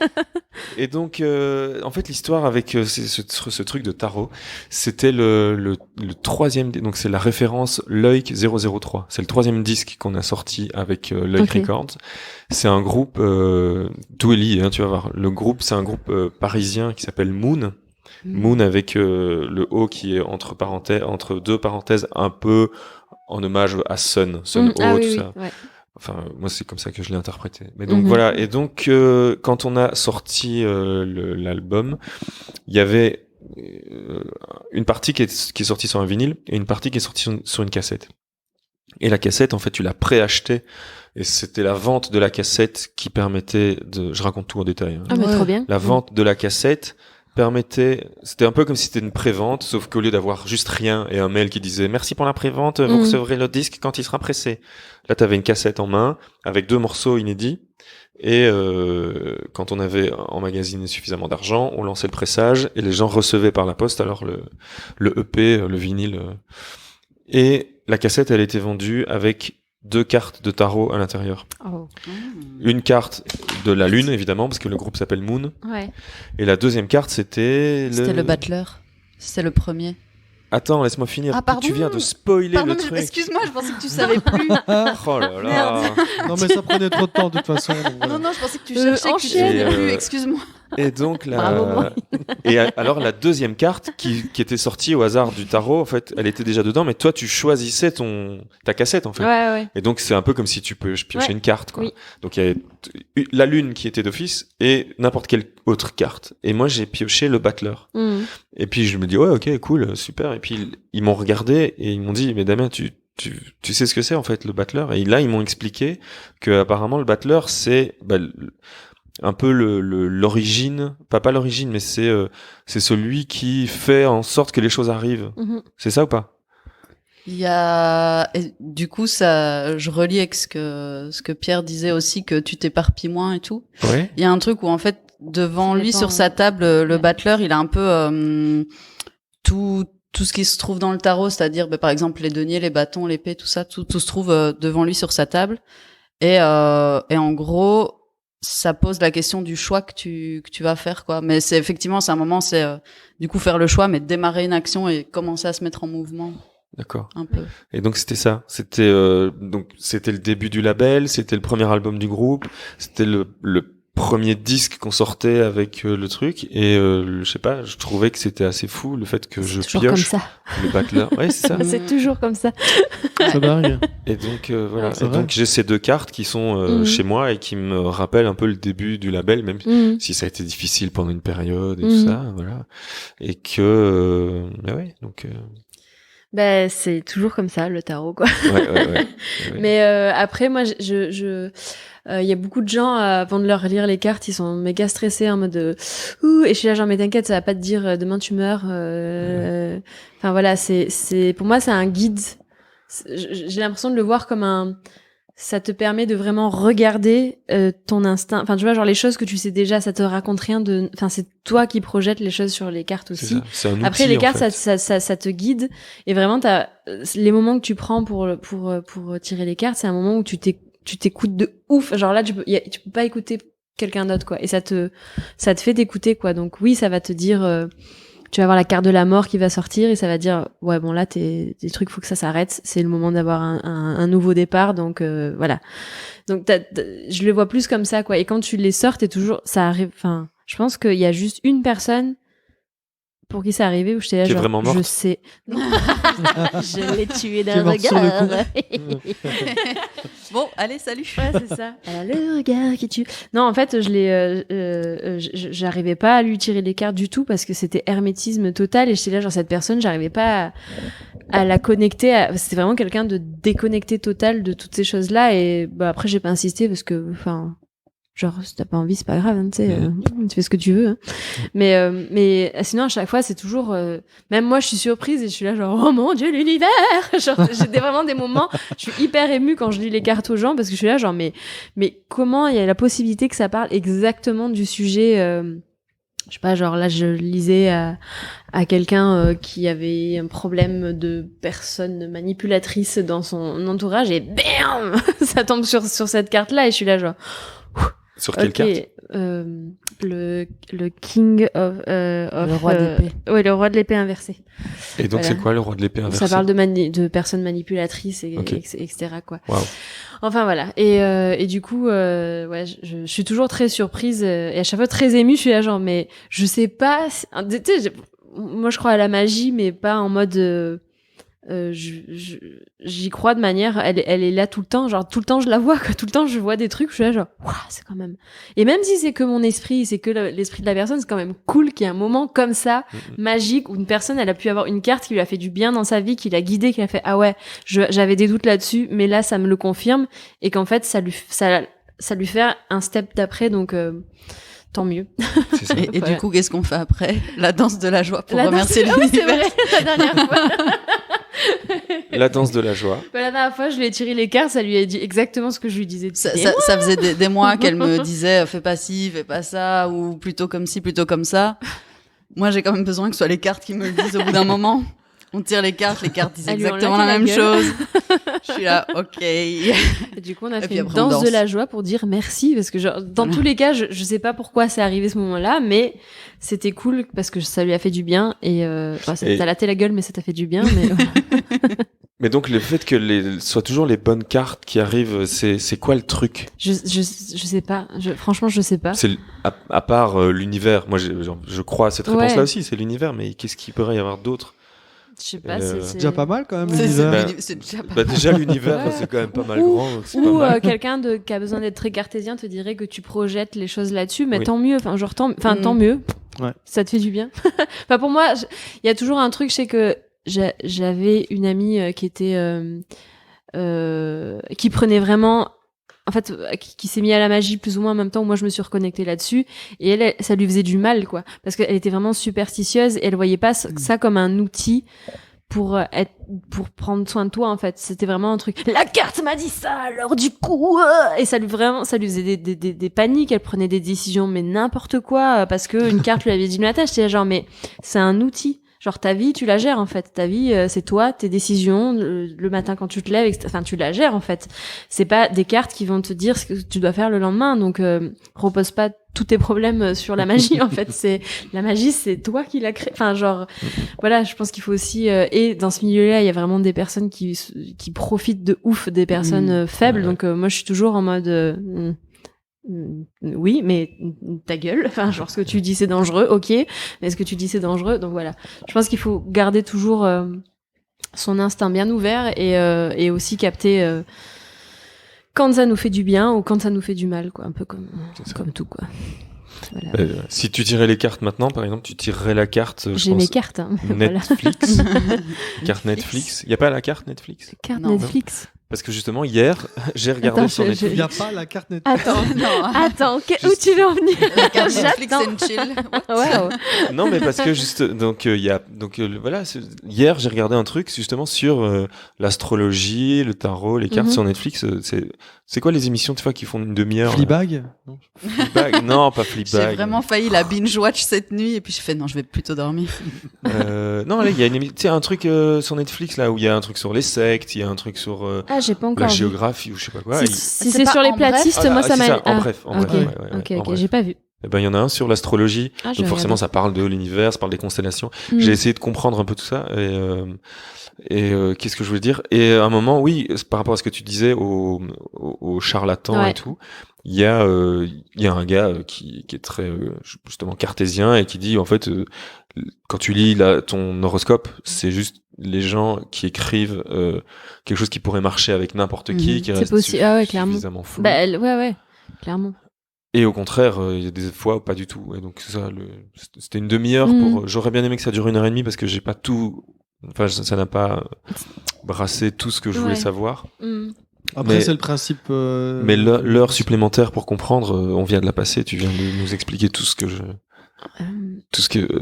Et donc, en fait, l'histoire avec ce truc de tarot, c'était le troisième, donc c'est la référence Loïc 003. C'est le troisième disque qu'on a sorti avec Loïc Ok. Records. C'est un groupe, tout est lié, hein, tu vas voir. Le groupe, c'est un groupe parisien qui s'appelle Moon. Moon avec le O qui est entre deux parenthèses, un peu en hommage à Sun O, Ah tout oui, ça. oui. Ouais. Enfin, moi, c'est comme ça que je l'ai interprété. Mais donc Mhm. voilà. Et donc, quand on a sorti l'album, il y avait une partie qui est sortie sur un vinyle et une partie qui est sortie sur une cassette. Et la cassette, en fait, tu l'as préachetée. Et c'était la vente de la cassette qui permettait de... Je raconte tout en détail. Hein. Ah, mais Ouais. trop bien. La vente de la cassette permettait... C'était un peu comme si c'était une prévente, sauf qu'au lieu d'avoir juste rien et un mail qui disait « Merci pour la prévente, vous Mhm. recevrez le disque quand il sera pressé ». Là, t'avais une cassette en main avec 2 morceaux inédits. Et quand on avait emmagasiné suffisamment d'argent, on lançait le pressage et les gens recevaient par la poste alors le EP, le vinyle. Et la cassette, elle était vendue avec 2 cartes de tarot à l'intérieur. Oh. Une carte de la lune, évidemment, parce que le groupe s'appelle Moon. Ouais. Et la deuxième carte, c'était C'était le battleur. C'était le premier. Attends, laisse-moi finir. Ah, pardon. Tu viens de spoiler Pardon, le mais truc. excuse-moi, je pensais que tu savais plus. Oh là là. Non, mais ça prenait trop de temps, de toute façon. donc voilà. Non, non, je pensais que tu cherchais, que tu enchaîne. savais Et, plus. Excuse-moi. Et donc Bravo, moi. alors la deuxième carte qui était sortie au hasard du tarot, en fait, elle était déjà dedans, mais toi tu choisissais ta cassette en fait. Ouais, ouais. Et donc c'est un peu comme si tu peux piocher Ouais. une carte quoi. Oui. Donc il y avait la lune qui était d'office et n'importe quelle autre carte. Et moi j'ai pioché le battleur. Mhm. Et puis je me dis ouais ok cool super. Et puis ils m'ont regardé et ils m'ont dit mais Damien tu sais ce que c'est en fait le battleur. Et là ils m'ont expliqué que apparemment le battleur c'est un peu l'origine, pas l'origine, mais c'est celui qui fait en sorte que les choses arrivent. Mhm. C'est ça ou pas? Il y a, et du coup, ça, je relie avec ce que Pierre disait aussi, que tu t'éparpilles moins et tout. Ouais. Il y a un truc où, en fait, devant Ça lui, dépend, sur sa ouais. table, le battleur, il a un peu, tout ce qui se trouve dans le tarot, c'est-à-dire, par exemple, les deniers, les bâtons, l'épée, tout ça, tout se trouve devant lui sur sa table. Et en gros, ça pose la question du choix que tu vas faire, quoi. Mais c'est effectivement, c'est un moment, c'est du coup faire le choix, mais démarrer une action et commencer à se mettre en mouvement D'accord. un peu. Et donc c'était ça. C'était le début du label, c'était le premier album du groupe, c'était le premier disque qu'on sortait avec le truc et je sais pas, je trouvais que c'était assez fou le fait que je C'est toujours pioche comme ça. le battleur. Ouais, c'est ça. C'est toujours comme ça. C'est dingue. Et donc voilà. C'est Et vrai. donc j'ai ces 2 cartes qui sont Mhm. chez moi et qui me rappellent un peu le début du label, même Mhm. si ça a été difficile pendant une période et Mhm. tout ça, voilà. Et que bah ouais, donc Ben, c'est toujours comme ça, le tarot, quoi. ouais. Mais après, moi, il y a beaucoup de gens, avant de leur lire les cartes, ils sont méga stressés en mode ouh, et je suis là genre mais t'inquiète, ça va pas te dire demain tu meurs. Enfin voilà, c'est pour moi c'est un guide. J'ai l'impression de le voir comme ça te permet de vraiment regarder ton instinct. Enfin, tu vois, genre les choses que tu sais déjà, ça te raconte rien de. Enfin, c'est toi qui projettes les choses sur les cartes aussi. C'est un outil, après, les cartes, en fait. ça te guide. Et vraiment, t'as les moments que tu prends pour tirer les cartes, c'est un moment où tu t'écoutes de ouf. Genre là, tu peux pas écouter quelqu'un d'autre, quoi. Et ça te fait t'écouter, quoi. Donc oui, ça va te dire. Tu vas avoir la carte de la mort qui va sortir et ça va dire ouais bon là tes trucs faut que ça s'arrête, c'est le moment d'avoir un nouveau départ, donc voilà. Donc je le vois plus comme ça, quoi. Et quand tu les sors, t'es toujours, ça arrive, enfin je pense qu'il y a juste une personne pour qui c'est arrivé où j'étais là qui est genre vraiment morte. je sais je l'ai tué d'un Qui est morte sur le regard. Bon, allez, salut. Ouais, c'est ça. Elle a le regard qui tue. Non, en fait, j'arrivais pas à lui tirer les cartes du tout parce que c'était hermétisme total et j'étais là, genre, cette personne, j'arrivais pas à la connecter. C'était vraiment quelqu'un de déconnecté total de toutes ces choses-là et bah, après, j'ai pas insisté parce que, enfin, genre, si t'as pas envie, c'est pas grave, hein, tu sais, tu fais ce que tu veux. Hein. Mais sinon, à chaque fois, c'est toujours... même moi, je suis surprise et je suis là genre, oh mon Dieu, l'univers. Genre, j'ai vraiment des moments, je suis hyper émue quand je lis les cartes aux gens parce que je suis là genre, mais comment il y a la possibilité que ça parle exactement du sujet je sais pas, genre là, je lisais à quelqu'un qui avait un problème de personne manipulatrice dans son entourage et bam ça tombe sur cette carte-là et je suis là genre... Sur quelle carte le King of le roi d'épée. Ouais, le roi de l'épée inversé. Et donc, voilà. c'est quoi le roi de l'épée inversé? Ça parle de personnes manipulatrices, etc. quoi. Wow. Enfin, voilà. Et du coup, ouais, je suis toujours très surprise et à chaque fois très émue. Je suis là genre, mais je sais pas... Tu sais, moi, je crois à la magie, mais pas en mode... j'y crois de manière elle est là tout le temps, genre tout le temps je la vois, quoi. Tout le temps je vois des trucs, je suis là genre waouh, c'est quand même, et même si c'est que mon esprit, c'est que l'esprit de la personne, c'est quand même cool qu'il y ait un moment comme ça magique où une personne elle a pu avoir une carte qui lui a fait du bien dans sa vie, qui l'a guidée, qui a fait ah ouais, j'avais des doutes là-dessus mais là ça me le confirme et qu'en fait ça lui fait un step d'après, donc tant mieux. C'est ça. Et du coup, qu'est-ce qu'on fait après? La danse de la joie pour La remercier danse... l'univers. Ah oui, c'est vrai, la dernière fois. La danse de la joie. Bah, la dernière fois, je lui ai tiré les cartes, ça lui a dit exactement ce que je lui disais. Ça faisait des mois qu'elle me disait fais pas ci, fais pas ça, ou plutôt comme ci, plutôt comme ça. Moi, j'ai quand même besoin que ce soit les cartes qui me le disent au bout d'un moment. On tire les cartes disent exactement la même chose. Je suis là, ok. Et du coup, on a fait une danse de la joie pour dire merci, parce que genre, dans tous les cas, je sais pas pourquoi c'est arrivé ce moment-là, mais c'était cool parce que ça lui a fait du bien et t'as laté la gueule, mais ça t'a fait du bien. Mais Mais donc le fait que soient toujours les bonnes cartes qui arrivent, c'est quoi le truc? Je sais pas. Franchement, je sais pas. C'est à part l'univers. Moi, je crois à cette réponse-là aussi. C'est l'univers, mais qu'est-ce qu'il pourrait y avoir d'autre? Je sais pas. C'est déjà pas mal quand même. C'est déjà pas Bah déjà l'univers, Ouais. c'est quand même pas mal grand. Donc c'est Ou pas mal. quelqu'un qui a besoin d'être très cartésien te dirait que tu projettes les choses là-dessus, mais Oui. tant mieux. Enfin, genre tant mieux. Ouais. Ça te fait du bien. Enfin, pour moi, il y a toujours un truc, c'est que j'avais une amie qui était qui prenait vraiment, en fait, qui s'est mis à la magie plus ou moins en même temps où moi je me suis reconnectée là-dessus, et elle ça lui faisait du mal, quoi, parce qu'elle était vraiment superstitieuse et elle voyait pas ça comme un outil pour prendre soin de toi, en fait. C'était vraiment un truc, la carte m'a dit ça, alors du coup et ça lui faisait des paniques. Elle prenait des décisions mais n'importe quoi parce que une carte lui avait dit une attache. J'étais genre, mais c'est un outil. Genre, ta vie, tu la gères, en fait. Ta vie, c'est toi, tes décisions, le matin quand tu te lèves, enfin, tu la gères, en fait. C'est pas des cartes qui vont te dire ce que tu dois faire le lendemain. Donc, repose pas tous tes problèmes sur la magie, en fait. La magie, c'est toi qui la crée. Enfin, genre, voilà, je pense qu'il faut aussi, et dans ce milieu-là, il y a vraiment des personnes qui profitent de ouf des personnes faibles. Ouais. Donc, moi, je suis toujours en mode, oui, mais ta gueule. Enfin, genre, ce que tu dis, c'est dangereux, ok. Mais ce que tu dis, c'est dangereux. Donc voilà. Je pense qu'il faut garder toujours son instinct bien ouvert et aussi capter quand ça nous fait du bien ou quand ça nous fait du mal, quoi. Un peu comme tout, quoi. Voilà. Si tu tirais les cartes maintenant, par exemple, tu tirerais la carte. J'ai mes cartes. Hein. Netflix. Carte Netflix. Il y a pas la carte Netflix? Carte Non. Netflix. Parce que justement, hier, j'ai regardé sur Il Netflix. n'y a pas la carte Netflix. Attends, où tu veux en venir? La carte Netflix J'attends. and chill. Ouais. Non, mais parce que juste, donc voilà, hier j'ai regardé un truc justement sur l'astrologie, le tarot, les cartes sur Netflix. C'est quoi les émissions de fois qui font une demi-heure? Fleabag non. Fleabag Non, pas Fleabag. J'ai vraiment failli la binge-watch cette nuit et puis je fais non, je vais plutôt dormir. Non, là il y a un truc sur Netflix là où il y a un truc sur les sectes, il y a un truc sur J'ai pas encore la vu. géographie ou je sais pas quoi. Si C'est c'est pas sur les en bref platistes, moi ça c'est m'a. ça, en bref, en Ok, bref, ouais, ok, en ok, bref. j'ai pas vu. Eh ben, il y en a un sur l'astrologie. Je Donc vais forcément, regarder. ça parle de l'univers, ça parle des constellations. Mm. J'ai essayé de comprendre un peu tout ça. Et qu'est-ce que je voulais dire? Et à un moment, oui, par rapport à ce que tu disais aux charlatans Ouais. et tout, il y a un gars qui est très justement cartésien et qui dit en fait, quand tu lis ton horoscope, c'est juste les gens qui écrivent quelque chose qui pourrait marcher avec n'importe qui C'est reste possible. Ah ouais, clairement. suffisamment flou. Ouais, clairement. Et au contraire, il y a des fois pas du tout. Et donc ça, c'était une demi-heure pour. J'aurais bien aimé que ça dure 1h30 parce que j'ai pas tout. Enfin, ça n'a pas brassé tout ce que je voulais savoir. Après, Mais- c'est le principe. Mais l'heure supplémentaire pour comprendre, on vient de la passer. Tu viens de nous expliquer tout ce que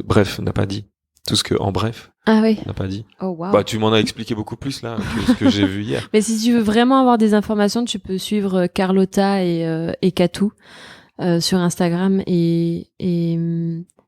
bref, n'a pas dit. Tout ce que, en bref, Ah oui. n'a pas dit. Oh wow. Bah, tu m'en as expliqué beaucoup plus là que ce que j'ai vu hier. Mais si tu veux vraiment avoir des informations, tu peux suivre Carlotta et Katou sur Instagram et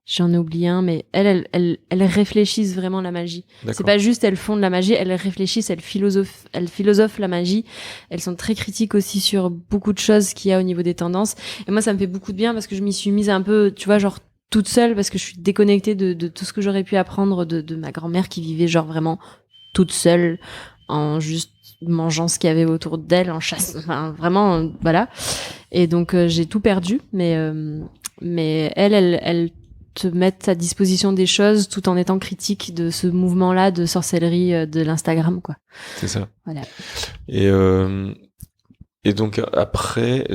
j'en ai oublié un, mais elles réfléchissent vraiment la magie. C'est D'accord. pas juste elles font de la magie, elles réfléchissent, elles philosophent la magie. Elles sont très critiques aussi sur beaucoup de choses qu'il y a au niveau des tendances. Et moi, ça me fait beaucoup de bien parce que je m'y suis mise un peu, tu vois, genre toute seule parce que je suis déconnectée de tout ce que j'aurais pu apprendre de ma grand-mère qui vivait genre vraiment toute seule en juste mangeant ce qu'il y avait autour d'elle, en chasse, enfin vraiment voilà. Et donc j'ai tout perdu, mais elles te mettent à disposition des choses tout en étant critique de ce mouvement-là de sorcellerie de l'Instagram, quoi. C'est ça. Voilà. Et donc après,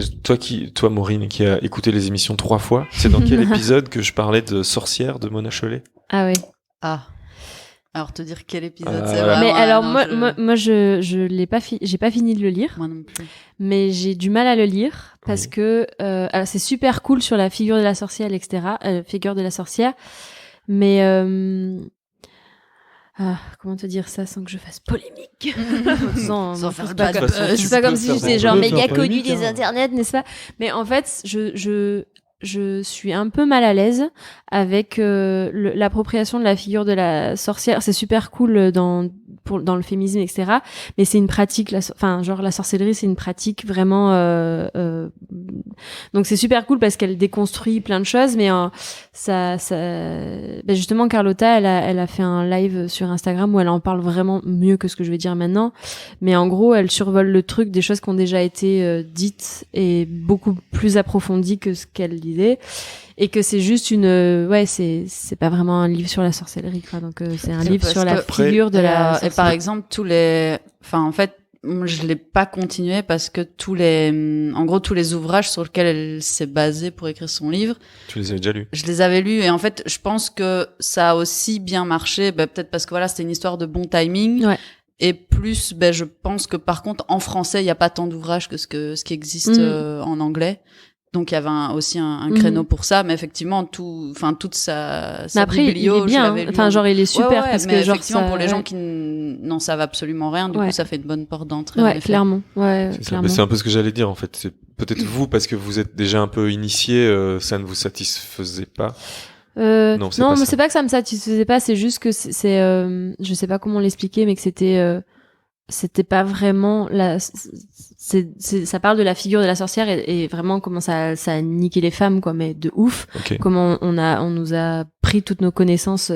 toi Maureen, qui a écouté les émissions 3 fois, c'est dans quel épisode que je parlais de sorcière de Mona Chollet? Ah oui. Ah. Alors te dire quel épisode Ah, c'est voilà. vraiment. Mais alors non, moi je l'ai pas j'ai pas fini de le lire, moi non plus. mais j'ai du mal à le lire parce Oui. que alors c'est super cool sur la figure de la sorcière, etc. Figure de la sorcière, mais comment te dire ça sans que je fasse polémique? Sans faire c'est de pas, bad comme, buzz. c'est pas comme si j'étais genre On peut méga faire connue polémique, des hein. internets, n'est-ce pas? Mais en fait, je suis un peu mal à l'aise avec l'appropriation de la figure de la sorcière. C'est super cool dans le féminisme, etc. Mais c'est une pratique, enfin genre la sorcellerie, c'est une pratique vraiment. Donc c'est super cool parce qu'elle déconstruit plein de choses, mais ben justement Carlotta, elle a fait un live sur Instagram où elle en parle vraiment mieux que ce que je vais dire maintenant. Mais en gros, elle survole le truc des choses qui ont déjà été dites et beaucoup plus approfondies que ce qu'elle disait. Et que c'est juste c'est pas vraiment un livre sur la sorcellerie, quoi. Donc c'est un livre parce sur la que- figure de la Et sorcière. par exemple, en fait, moi, je l'ai pas continué parce que tous les ouvrages sur lesquels elle s'est basée pour écrire son livre, Tu les avais déjà lus? je les avais lus et en fait, je pense que ça a aussi bien marché, peut-être parce que voilà, c'était une histoire de bon timing. Ouais. Et plus, je pense que par contre, en français, il n'y a pas tant d'ouvrages que ce qui existe en anglais. Donc il y avait aussi un créneau pour ça, mais effectivement toute sa Mais après, il biblio, est bien, je l'avais lu enfin en- genre il est super Ouais, parce mais que genre effectivement ça, pour les gens ouais. qui n'en savent absolument rien, du Ouais. coup ça fait une bonne porte d'entrée. en Ouais, effet. clairement. Ouais, C'est ça. clairement. Mais c'est un peu ce que j'allais dire en fait. C'est peut-être vous parce que vous êtes déjà un peu initié, ça ne vous satisfaisait pas. Non, c'est pas mais ça. c'est pas que ça me satisfaisait pas, c'est juste que je sais pas comment l'expliquer, mais que c'était pas vraiment ça parle de la figure de la sorcière et vraiment comment ça a niqué les femmes, quoi, mais de ouf. Ok. Comment on nous a pris toutes nos connaissances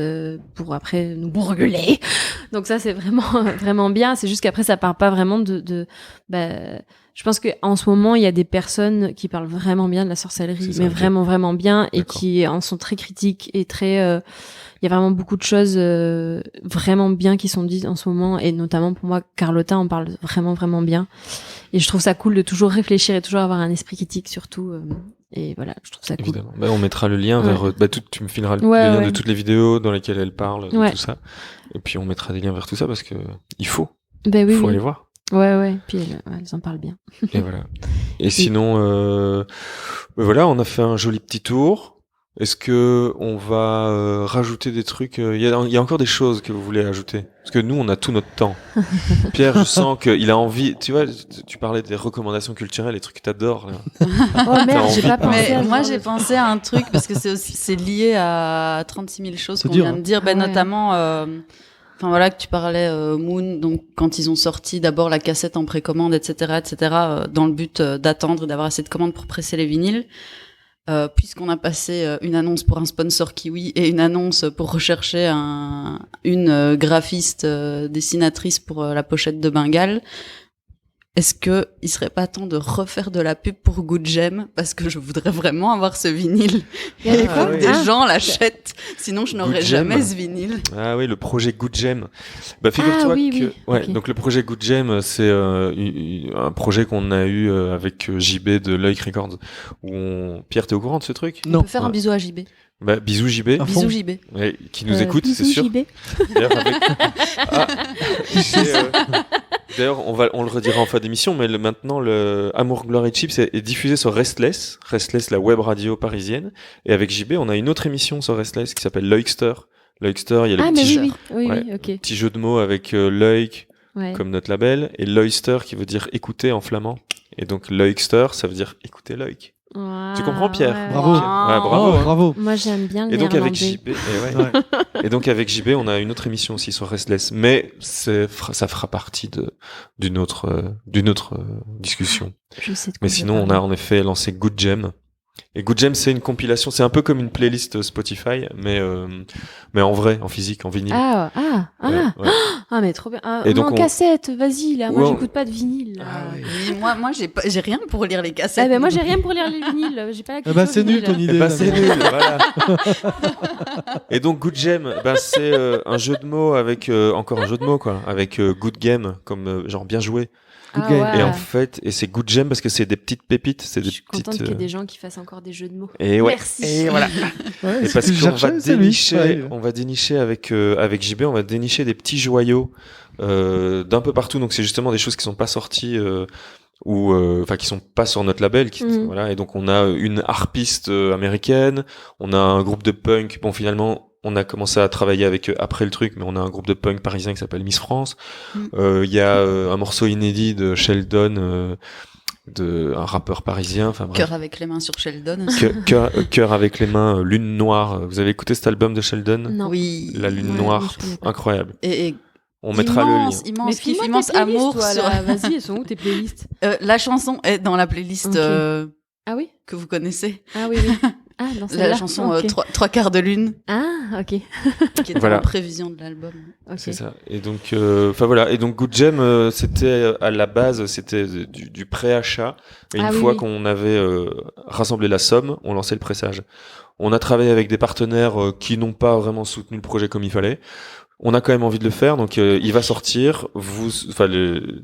pour après nous bourguler. Donc ça c'est vraiment vraiment bien. C'est juste qu'après ça part pas vraiment je pense que en ce moment il y a des personnes qui parlent vraiment bien de la sorcellerie, C'est ça, mais ok. vraiment vraiment bien et D'accord. qui en sont très critiques et très. Il y a vraiment beaucoup de choses vraiment bien qui sont dites en ce moment et notamment pour moi Carlotta en parle vraiment vraiment bien et je trouve ça cool de toujours réfléchir et toujours avoir un esprit critique surtout et voilà, je trouve ça cool. Évidemment. On mettra le lien Ouais. vers. Tu me fileras le Ouais, lien ouais. de toutes les vidéos dans lesquelles elle parle, de Ouais. tout ça. Et puis on mettra des liens vers tout ça parce que il faut Ben oui, aller oui. voir. Ouais. Puis elles en parlent bien. Et voilà. Et sinon, voilà, on a fait un joli petit tour. Est-ce que on va rajouter des trucs? Il y a encore des choses que vous voulez ajouter? Parce que nous, on a tout notre temps. Pierre, je sens qu'il a envie. Tu vois, tu parlais des recommandations culturelles, les trucs que t'adores. Là. Oh merde, j'ai pas pensé. Mais moi, j'ai pensé à un truc parce que c'est lié à 36 000 choses qu'on vient de dire, notamment. Enfin voilà, que tu parlais Moon, donc quand ils ont sorti d'abord la cassette en précommande, etc., dans le but d'attendre et d'avoir assez de commandes pour presser les vinyles. Puisqu'on a passé une annonce pour un sponsor Kiwi et une annonce pour rechercher une graphiste dessinatrice pour la pochette de Bengale, est-ce que il serait pas temps de refaire de la pub pour Good Gem, parce que je voudrais vraiment avoir ce vinyle et il faut que des gens l'achètent, sinon je n'aurais jamais ce vinyle. Ah oui, le projet Good Gem. Bah figure-toi que donc le projet Good Gem, c'est un projet qu'on a eu avec JB de Loïc Records, où Pierre, t'es au courant de ce truc? On peut faire un bisou à JB. Bah bisous JB. Bisous JB. Ouais, qui nous écoute, c'est sûr. JB. D'ailleurs, D'ailleurs, on le redira en fin d'émission, mais maintenant, le Amour, Gloire et Chips est diffusé sur Restless, la web radio parisienne. Et avec JB, on a une autre émission sur Restless qui s'appelle Loïcster. Loïcster, il y a le petit jeu de mots avec Loïc, comme notre label, et Loïster qui veut dire écouter en flamand. Et donc Loïcster, ça veut dire écouter Loïc. Wow, tu comprends, Pierre? Ouais. Bravo. Ouais, bravo. Moi, j'aime bien le et donc avec néerlandais. JB, et donc avec JB, on a une autre émission aussi sur Restless, mais ça fera partie d'une autre discussion. Je sais de quoi mais sinon, on a en effet lancé Good Gem. Et Good Gem, c'est une compilation, c'est un peu comme une playlist Spotify, mais en vrai, en physique, en vinyle. Ouais. Ah, mais trop bien. Et donc en cassette, vas-y, là. Moi, j'écoute pas de vinyle. Là. Oui, moi, j'ai rien pour lire les cassettes. Moi, j'ai rien pour lire les vinyles. J'ai pas la culture c'est nul ton idée. C'est nul, voilà. Et donc Good Gem, c'est un jeu de mots avec encore un jeu de mots quoi, avec Good Game comme genre bien joué. Et en fait, c'est Good Gem parce que c'est des petites pépites, c'est des petites. Je suis contente qu'il y ait des gens qui fassent encore des jeux de mots. Et ouais. Merci. Et voilà. Et parce qu'on va dénicher avec JB, on va dénicher des petits joyaux d'un peu partout. Donc c'est justement des choses qui sont pas sorties ou qui sont pas sur notre label. Voilà. Et donc on a une harpiste américaine, on a un groupe de punk. Bon, finalement. On a commencé à travailler avec eux après le truc, mais on a un groupe de punk parisien qui s'appelle Miss France. Il y a un morceau inédit de Sheldon, un rappeur parisien. Enfin, bref. Cœur avec les mains sur Sheldon. Cœur avec les mains, Lune Noire. Vous avez écouté cet album de Sheldon? Non. Oui. La Lune Noire, incroyable. Et on mettra le lien. Immense amour. Vas-y, elles sont où tes playlists? La chanson est dans la playlist ah oui que vous connaissez. Ah oui. Ah, dans la chanson Trois quarts de lune. Ah, ok. Qui est en prévision de l'album. Okay. C'est ça. Et donc, voilà. Et donc, Good Gem, c'était à la base, c'était du préachat. Et une fois qu'on avait rassemblé la somme, on lançait le pressage. On a travaillé avec des partenaires qui n'ont pas vraiment soutenu le projet comme il fallait. On a quand même envie de le faire, donc il va sortir.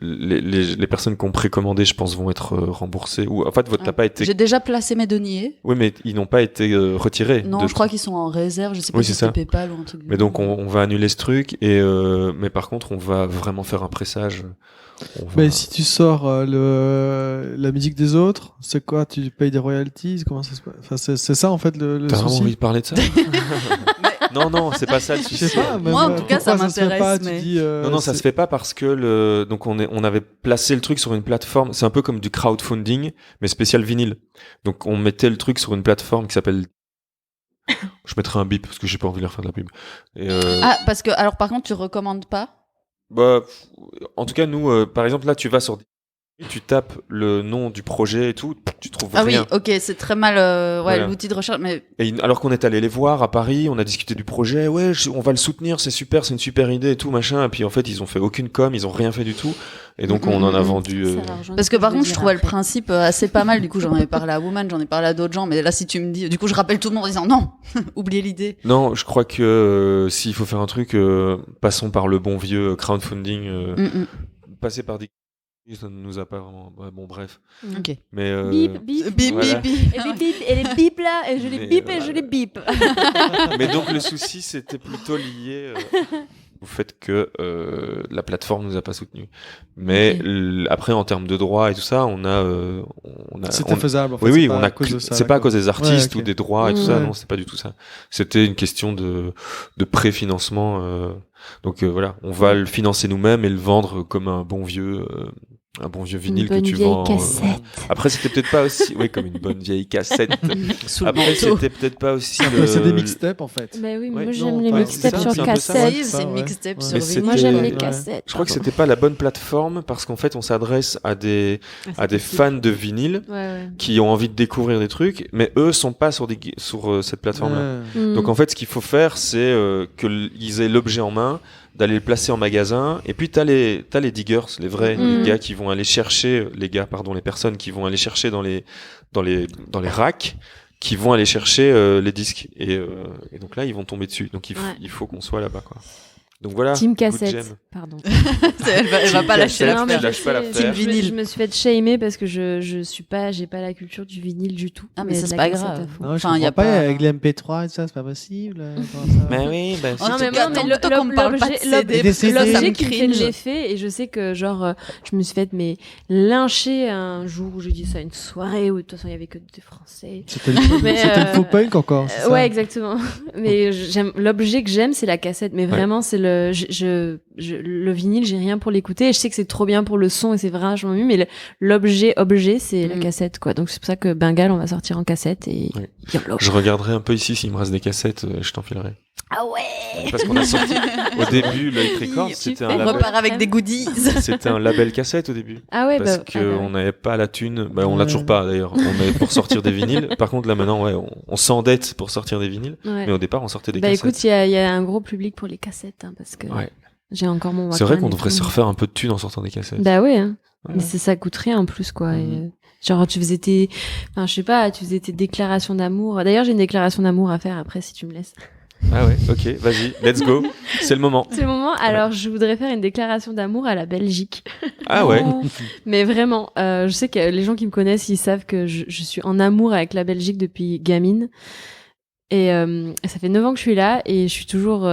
Les personnes qui ont précommandé, je pense, vont être remboursées. Ou en fait, votre n'a pas été. J'ai déjà placé mes deniers. Oui, mais ils n'ont pas été retirés. Non, je crois qu'ils sont en réserve. Je sais pas si c'est PayPal ou un truc. Mais donc on va annuler ce truc mais par contre, on va vraiment faire un pressage. Mais si tu sors la musique des autres, c'est quoi? Tu payes des royalties? Comment ça se passe? Enfin, c'est ça en fait le T'as souci. vraiment envie de parler de ça? Non, c'est pas ça le souci. Je sais pas, moi, en tout cas, ça m'intéresse. Non, ça se fait pas parce que donc on avait placé le truc sur une plateforme. C'est un peu comme du crowdfunding, mais spécial vinyle. Donc on mettait le truc sur une plateforme qui s'appelle. Je mettrai un bip parce que j'ai pas envie de leur faire de la pub. Parce que alors par contre, tu recommandes pas? Bah, en tout cas, nous, par exemple, là, tu vas sur. Tu tapes le nom du projet et tout, tu trouves rien. Ah oui, ok, c'est très mal l'outil de recherche. Mais... Et alors qu'on est allé les voir à Paris, on a discuté du projet, on va le soutenir, c'est super, c'est une super idée et tout, machin. Et puis en fait, ils ont fait aucune com, ils ont rien fait du tout. Et donc on en a vendu... Parce que par contre, je trouvais le principe assez pas mal. Du coup, j'en avais parlé à Woman, j'en ai parlé à d'autres gens. Mais là, si tu me dis... Du coup, je rappelle tout le monde en disant non, oubliez l'idée. Non, je crois que s'il faut faire un truc, passons par le bon vieux crowdfunding. Passer par des... Ça ne nous a pas vraiment... Bon, bref. Ok. Mais bip, bip, bip, voilà. bip, bip. Et les bip là, et je les bip et je les bip. Mais donc le souci, c'était plutôt lié... au fait que la plateforme nous a pas soutenus. Mais après, en termes de droits et tout ça, C'était faisable. En fait, oui, pas on à a. cause de ça, C'est pas à d'accord. cause des artistes Ouais, ok. ou des droits et tout ça. Ouais. Non, c'est pas du tout ça. C'était une question de préfinancement. Donc voilà, on va le financer nous-mêmes et le vendre comme un bon vieux vinyle que bonne tu vieille vends. cassette. Après, c'était peut-être pas aussi, oui, comme une bonne vieille cassette. Sous le Après, manteau. c'était peut-être pas aussi Mais c'est des mixtapes en fait. Bah oui, mais Ouais, moi non, j'aime les pas- mixtapes c'est sur un peu ça, cassette. Si, c'est une ouais. mixtape Ouais. sur Mais vinyle. Moi j'aime les Ouais. cassettes. Je crois que c'était pas la bonne plateforme parce qu'en fait, on s'adresse à des fans de vinyle Ouais. qui ont envie de découvrir des trucs, mais eux sont pas sur cette plateforme-là. Ouais. Donc en fait, ce qu'il faut faire, c'est qu'ils aient l'objet en main, d'aller le placer en magasin, et puis t'as les diggers, les vrais, Mhm. les gars qui vont aller chercher, les personnes qui vont aller chercher dans les racks, qui vont aller chercher les disques, et donc là ils vont tomber dessus. Donc Ouais. il faut qu'on soit là-bas, quoi. Donc voilà. Team good jam. cassette. Pardon. Elle va pas lâcher cassette. l'affaire. mais lâche pas l'affaire. je- Team vinyle. Je me suis fait shamer parce que j'ai pas la culture du vinyle du tout. Ah, mais ça, de c'est la pas cassette grave. à fond. Non, je Enfin, y a comprends pas pas- avec les MP3 et ça, c'est pas possible. comment ça Mais oui, bah, En Non, tout mais cas, moi, mais tant qu'on me parle pas de l'objet- CD, des parce que là, ça l'objet me qui me fait de cringe. l'effet, et je sais que genre je me suis fait lyncher un jour où j'ai dit ça à une soirée où de toute façon il y avait que des Français. C'était Mais, le faux punk encore. c'est ça Ouais, exactement. Mais l'objet que j'aime, c'est la cassette. Mais vraiment, c'est le le vinyle, j'ai rien pour l'écouter. Et je sais que c'est trop bien pour le son et c'est vachement mieux. Mais l'objet, c'est la cassette, quoi. Donc c'est pour ça que Bengal, on va sortir en cassette et Ouais. YOLO. Je regarderai un peu ici s'il me reste des cassettes, je t'enfilerai. Ah ouais. Parce qu'on a sorti au début Light Records, c'était Super. un On label. repart avec des goodies. C'était un label cassette au début. Ah ouais, Parce bah, que ah bah on ouais. n'avait pas la thune. Bah, on l'a Ouais. toujours pas d'ailleurs. On est pour sortir des vinyles. Par contre, là maintenant, ouais, on s'endette pour sortir des vinyles. Ouais. Mais au départ, on sortait des Bah cassettes. écoute, il y a un gros public pour les cassettes, hein, parce que Ouais. j'ai encore mon C'est vrai Walkman qu'on et devrait tout. se refaire un peu de thunes en sortant des cassettes. Bah ouais, hein. Ouais. Mais ça coûte rien en plus, quoi. Mhm. Et, genre, tu faisais tes déclarations d'amour. D'ailleurs, j'ai une déclaration d'amour à faire après, si tu me laisses. Ah ouais, ok, vas-y, let's go. C'est le moment. C'est le moment. Alors, je voudrais faire une déclaration d'amour à la Belgique. Ah ouais. Oh. Mais vraiment, je sais que les gens qui me connaissent, ils savent que je suis en amour avec la Belgique depuis gamine. Et ça fait 9 ans que je suis là et je suis toujours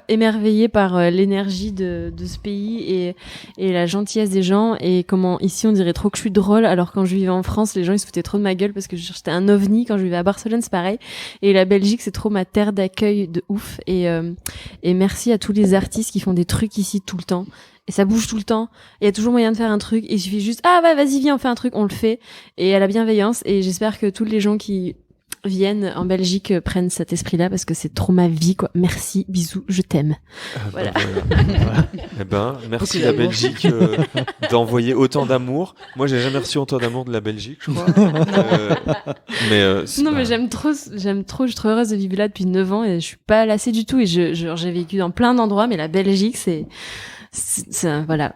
émerveillée par l'énergie de ce pays et la gentillesse des gens et comment ici on dirait trop que je suis drôle alors quand je vivais en France les gens ils se foutaient trop de ma gueule parce que j'étais un ovni. Quand je vivais à Barcelone c'est pareil et la Belgique c'est trop ma terre d'accueil de ouf et merci à tous les artistes qui font des trucs ici tout le temps et ça bouge tout le temps il y a toujours moyen de faire un truc et il suffit juste ah ouais vas-y viens on fait un truc on le fait et à la bienveillance et j'espère que tous les gens qui viennent en Belgique prennent cet esprit-là parce que c'est trop ma vie quoi. Merci, bisous, je t'aime. Voilà. Voilà. Eh ben, merci Beaucoup la d'amour. Belgique d'envoyer autant d'amour. Moi, j'ai jamais reçu autant d'amour de la Belgique, je crois. C'est Non pas- mais j'aime trop, je suis trop heureuse de vivre là depuis 9 ans et je suis pas lassée du tout et j'ai vécu dans plein d'endroits mais la Belgique c'est voilà,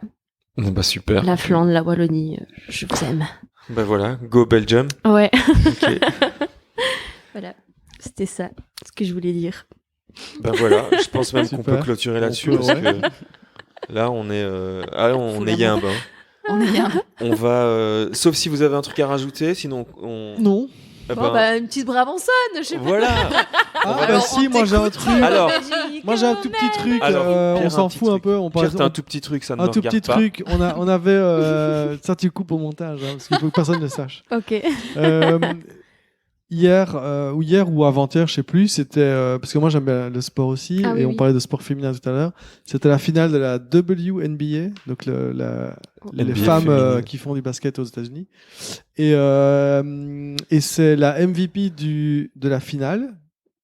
Bah super. la Flandre, la Wallonie, je vous aime. Bah voilà, go Belgium. Ouais, Ok. voilà. C'était ça, ce que je voulais dire. Bah voilà, je pense même qu'on Super. peut clôturer là-dessus On peut, parce ouais. que là on est on Full est y a un amour. bain. On est bien. On va sauf si vous avez un truc à rajouter, sinon on Non. Ah Bon ben, bah une petite Brabançonne, je sais pas. voilà. Ah va- bah Alors, si, on moi j'ai un t'écoute. truc. Alors, Moi j'ai un tout petit truc. Alors, Pierre, on un s'en petit fout un truc. peu. On Pierre, parle. t'as un tout petit truc, ça ne Un me tout regarde petit pas. truc. On avait. Ça tu coupes au montage hein, parce qu'il faut que personne ne sache. Ok. Hier ou avant-hier, je sais plus, c'était parce que moi j'aime bien le sport aussi Ah oui, et on oui. parlait de sport féminin tout à l'heure. C'était la finale de la WNBA, donc les NBA femmes féminine. qui font du basket aux États-Unis. Et c'est la MVP de la finale.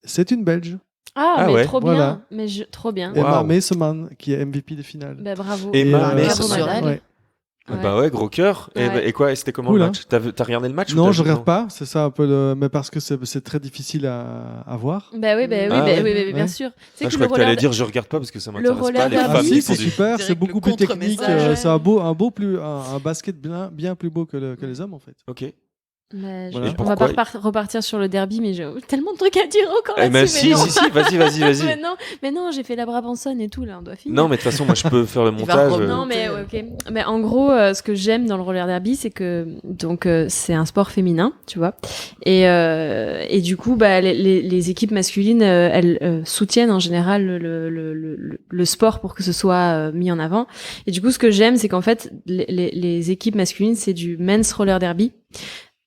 C'est une Belge, Ah, Ah mais ouais. trop Voilà. bien, trop bien. Wow. Emma Maseman, qui est MVP des finales. Bah bravo. Emma Et, Maseman. Bravo, madame. ouais. Bah ouais, gros cœur. Ouais. Et quoi, et c'était comment Cool, le hein. match? T'as regardé le match ou Non, t'as- je regarde pas. C'est ça un peu mais parce que c'est très difficile à voir. Bah oui, Ah ouais. bien Ouais. sûr. C'est Ah, que je le crois que t'allais roller, dire je regarde pas parce que ça Le m'intéresse roller pas les derby. femmes Si, qui c'est font du- super, Direct c'est beaucoup le plus technique. contre-message. C'est un beau plus un basket bien plus beau que les hommes en fait. Ok. Bah, Voilà. on va pas repartir sur le derby, mais j'ai tellement de trucs à dire encore là-dessus. Si, vas-y. Mais non, j'ai fait la Brabançonne et tout, là, on doit finir. Non, mais de toute façon, moi, je peux faire le montage. Non, mais ok. Mais en gros, ce que j'aime dans le roller derby, c'est que donc c'est un sport féminin, tu vois, et du coup, bah les équipes masculines, elles soutiennent en général le sport pour que ce soit mis en avant. Et du coup, ce que j'aime, c'est qu'en fait, les équipes masculines, c'est du men's roller derby.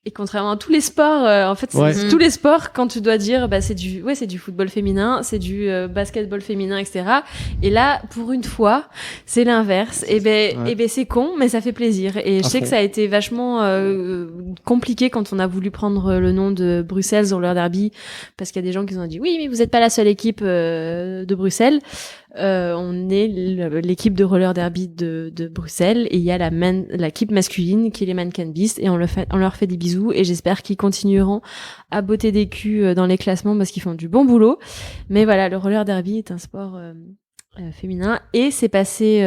Et contrairement à tous les sports, en fait, c'est tous les sports, quand tu dois dire, bah, c'est du football féminin, c'est du basketball féminin, etc. Et là, pour une fois, c'est l'inverse. Et ben, c'est con, mais ça fait plaisir. Et je sais que ça a été vachement compliqué quand on a voulu prendre le nom de Bruxelles Roller Derby, parce qu'il y a des gens qui nous ont dit, oui, mais vous êtes pas la seule équipe de Bruxelles. On est l'équipe de roller derby de Bruxelles et il y a l'équipe masculine qui est les Mannequin Beast et on leur fait des bisous et j'espère qu'ils continueront à botter des culs dans les classements parce qu'ils font du bon boulot. Mais voilà, le roller derby est un sport féminin et c'est passé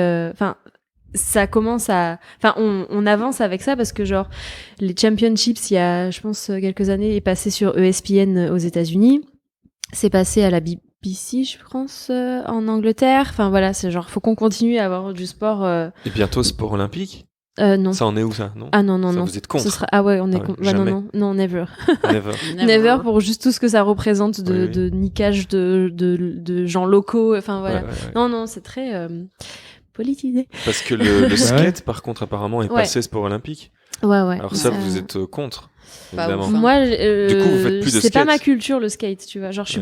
ça commence à on avance avec ça parce que genre les championships il y a je pense quelques années est passé sur ESPN aux États-Unis. C'est passé à la BBC, je pense, en Angleterre. Enfin voilà, c'est genre, faut qu'on continue à avoir du sport. Et bientôt sport olympique. Non. Ça en est où ça, non? Ah non. Vous êtes contre? Ah ouais, on est contre. Bah, non, never. Never pour juste tout ce que ça représente de niquage de gens locaux. Enfin voilà. Ouais. Non, c'est très politisé. Parce que le skate, par contre, apparemment, est passé sport olympique. Ouais. Alors ça, vous êtes contre? Évidemment. Moi, du coup, vous faites plus de skate. C'est pas ma culture le skate, tu vois. Genre, je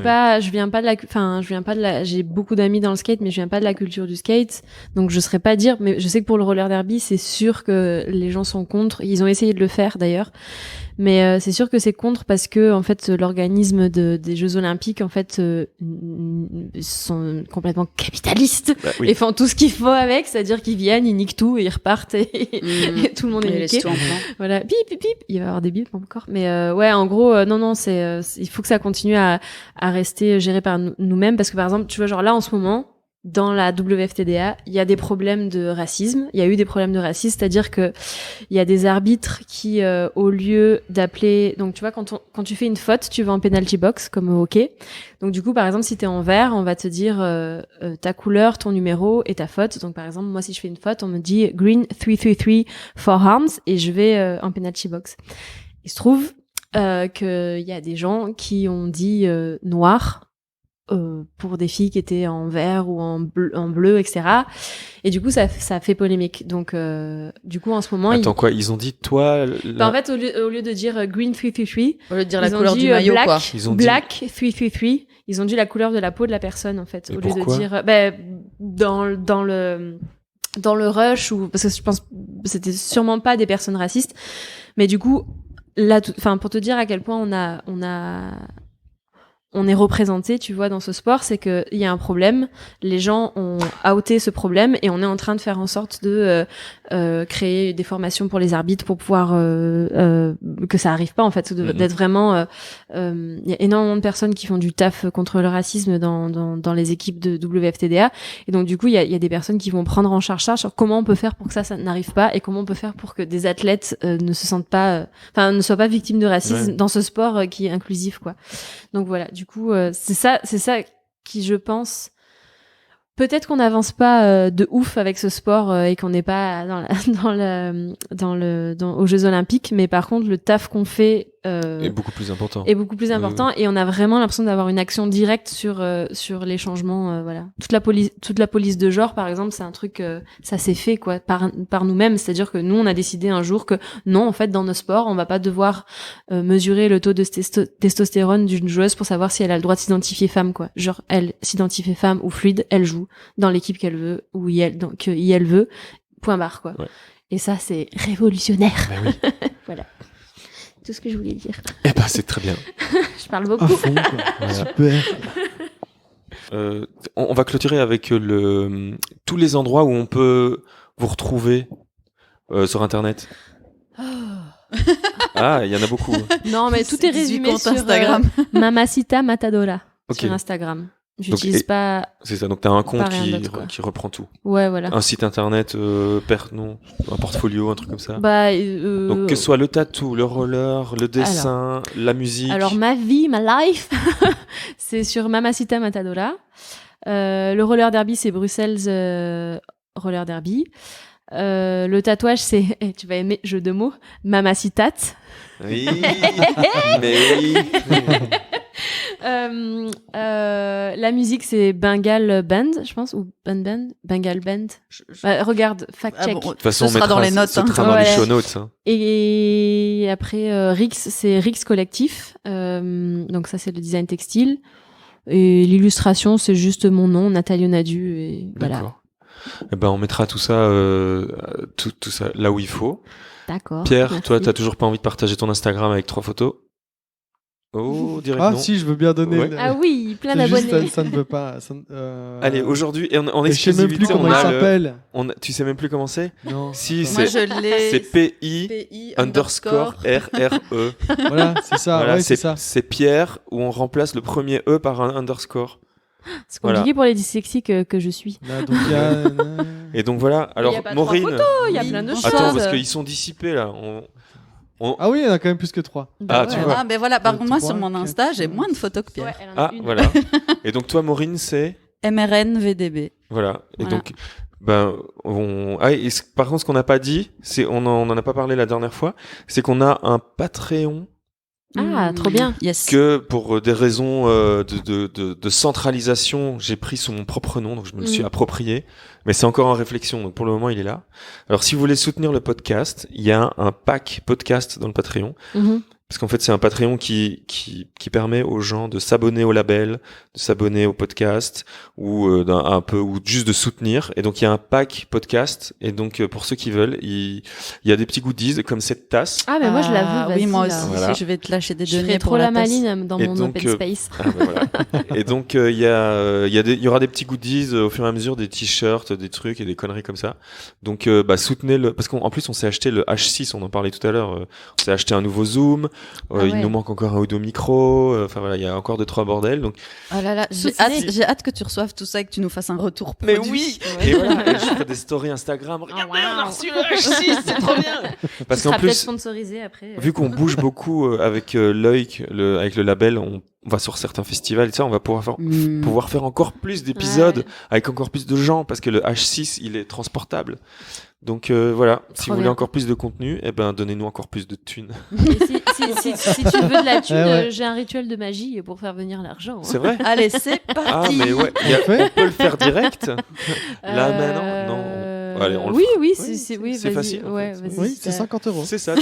viens pas de la. J'ai beaucoup d'amis dans le skate, mais je viens pas de la culture du skate, donc je saurais pas dire. Mais je sais que pour le roller derby, c'est sûr que les gens sont contre. Ils ont essayé de le faire d'ailleurs, mais c'est sûr que c'est contre parce que en fait, l'organisme des Jeux Olympiques, en fait, sont complètement capitalistes et font tout ce qu'il faut avec, c'est-à-dire qu'ils viennent, ils niquent tout et ils repartent et tout le monde est niqué. Voilà, bip. Il va y avoir des bips encore. Mais en gros, non, il faut que ça continue à rester géré par nous-mêmes parce que par exemple, tu vois, genre là en ce moment, dans la WFTDA, il y a des problèmes de racisme. Il y a eu des problèmes de racisme, c'est-à-dire que il y a des arbitres qui, au lieu d'appeler, donc tu vois, quand tu fais une faute, tu vas en penalty box comme au hockey. Donc du coup, par exemple, si t'es en vert, on va te dire ta couleur, ton numéro et ta faute. Donc par exemple, moi, si je fais une faute, on me dit green 333 for harms et je vais en penalty box. Il se trouve qu'il y a des gens qui ont dit noir pour des filles qui étaient en vert ou en bleu, etc. Et du coup, ça fait polémique. Donc, du coup, en ce moment... Attends, ils ont dit, toi... en fait, au lieu de dire green 333, au lieu de dire la couleur du maillot, black, quoi. Ils ont black 333, ils ont dit la couleur de la peau de la personne, en fait. Et au pourquoi? Lieu de dire... dans le rush, ou parce que je pense c'était sûrement pas des personnes racistes, mais du coup... Là, pour te dire à quel point on est représenté, tu vois, dans ce sport, c'est que il y a un problème, les gens ont outé ce problème et on est en train de faire en sorte de créer des formations pour les arbitres pour pouvoir que ça arrive pas en fait, d'être vraiment. Il y a énormément de personnes qui font du taf contre le racisme dans les équipes de WFTDA et donc du coup il y a des personnes qui vont prendre en charge ça sur comment on peut faire pour que ça n'arrive pas et comment on peut faire pour que des athlètes ne se sentent pas, ne soient pas victimes de racisme dans ce sport qui est inclusif quoi. Donc voilà, du coup, c'est ça qui, je pense, peut-être qu'on n'avance pas de ouf avec ce sport et qu'on n'est pas aux Jeux Olympiques, mais par contre, le taf qu'on fait est beaucoup plus important. Et on a vraiment l'impression d'avoir une action directe sur les changements. Voilà, toute la police de genre, par exemple, c'est un truc ça s'est fait quoi par nous-mêmes. C'est-à-dire que nous, on a décidé un jour que non, en fait, dans nos sports, on va pas devoir mesurer le taux de testostérone d'une joueuse pour savoir si elle a le droit de s'identifier femme quoi. Genre, elle s'identifie femme ou fluide, elle joue dans l'équipe qu'elle veut ou elle veut. Point barre quoi. Ouais. Et ça, c'est révolutionnaire. Ben oui. Voilà. Tout ce que je voulais dire. Eh ben, c'est très bien. Je parle beaucoup. À fond, quoi. Voilà. Super. On va clôturer avec tous les endroits où on peut vous retrouver sur Internet. Ah, il y en a beaucoup. Non, mais tout est résumé sur Instagram. Mamacita Matadora sur Instagram. J'utilise pas. C'est ça. Donc t'as un compte Pas rien d'autre, quoi. qui reprend tout. Ouais, voilà. Un site internet, non, un portfolio, un truc comme ça. Bah, Donc que ce soit le tatou, le roller, le dessin, la musique. Alors ma vie, ma life, c'est sur Mamacita Matadora. Le roller derby, c'est Bruxelles Roller Derby. Le tatouage, c'est, tu vas aimer, jeu de mots, Mamacitat. Oui. Mais oui. La musique, c'est Bengal Band, je pense, ou Bengal Band. Regarde, fact check. Bon, De toute façon, ce sera dans les notes. Ce sera dans les show notes. Hein. Et après, Rix, c'est Rix Collectif. Donc ça, c'est le design textile. Et l'illustration, c'est juste mon nom, Nathalie Nadu. Et voilà. D'accord. Eh ben, on mettra tout ça, tout ça là où il faut. D'accord. Pierre, merci. toi, t'as toujours pas envie de partager ton Instagram avec 3 photos? Oh, direct non. Si, je veux bien donner. Ouais. Ah oui, plein C'est juste, d'abonnés. ça ne veut pas. Allez, aujourd'hui, en Et je sais même plus exclusivité, comment on il a s'appelle. tu sais même plus comment c'est? Non. Si, Moi, je l'ai. c'est PI PI underscore RRE. Voilà, c'est ça. Voilà, ouais, c'est ça. c'est Pierre où on remplace le premier E par un underscore. C'est compliqué Voilà. pour les dyslexiques que je suis. Là, donc, il y a... Et donc voilà. Alors, y a pas Maureen. trois il y a plein de choses. Attends, parce qu'ils sont dissipés là. Ah oui, il y en a quand même plus que 3. Ah, tu vois. Ah, ben voilà, par contre, moi, Trois, sur mon quatre, Insta, j'ai cinq. moins de photos que Pierre. Ouais, elle en a Ah, une. voilà. Et donc toi, Maureen, c'est MRN VDB. voilà. Et Voilà. donc, par contre, ce qu'on n'a pas dit, c'est on en a pas parlé la dernière fois, c'est qu'on a un Patreon Ah, trop bien. Yes. que pour des raisons de centralisation, j'ai pris sous mon propre nom, donc je me le suis approprié. Mais c'est encore en réflexion, donc pour le moment, il est là. Alors, si vous voulez soutenir le podcast, il y a un pack podcast dans le Patreon. Mhm. Parce qu'en fait, c'est un Patreon qui permet aux gens de s'abonner au label, de s'abonner au podcast, ou un peu, ou juste de soutenir. Et donc, il y a un pack podcast. Et donc, pour ceux qui veulent, il y a des petits goodies comme cette tasse. Ah, mais moi, je la veux. Oui, vas-y, moi là. aussi. Voilà. Je vais te lâcher des Je deniers ferai pour trop la tasse. maline dans Et mon donc, open space. Ah, ben voilà. Et donc, il y aura des petits goodies au fur et à mesure, des t-shirts, des trucs et des conneries comme ça. Donc, soutenez parce qu'en plus, on s'est acheté le H6, on en parlait tout à l'heure. On s'est acheté un nouveau Zoom. Ah Il ouais. nous manque encore un audio micro. Enfin voilà, il y a encore 2-3 bordels. Donc, Oh là là, Soutenez. j'ai hâte que tu reçoives tout ça et que tu nous fasses un retour. mais produit. oui. Ouais. Et voilà, et je ferai des stories Instagram. Regardez, wow. on a reçu le H6, c'est trop bien. Parce Tu qu'en seras peut-être plus, sponsorisé après. vu qu'on bouge beaucoup avec Loïc, avec le label, on va sur certains festivals et ça, on va pouvoir faire encore plus d'épisodes Ouais. avec encore plus de gens parce que le H6, il est transportable. Donc voilà, si Trop vous voulez bien. encore plus de contenu, eh ben donnez-nous encore plus de thunes. Et si tu veux de la thune, Ouais. j'ai un rituel de magie pour faire venir l'argent. C'est vrai? Allez, c'est Ah parti. mais ouais, on peut le faire direct. Là maintenant, non. Allez, on le oui, fera. oui, Oui, c'est c'est vas-y. facile, en Ouais, fait. vas-y, Oui, c'est 50 €. C'est ça.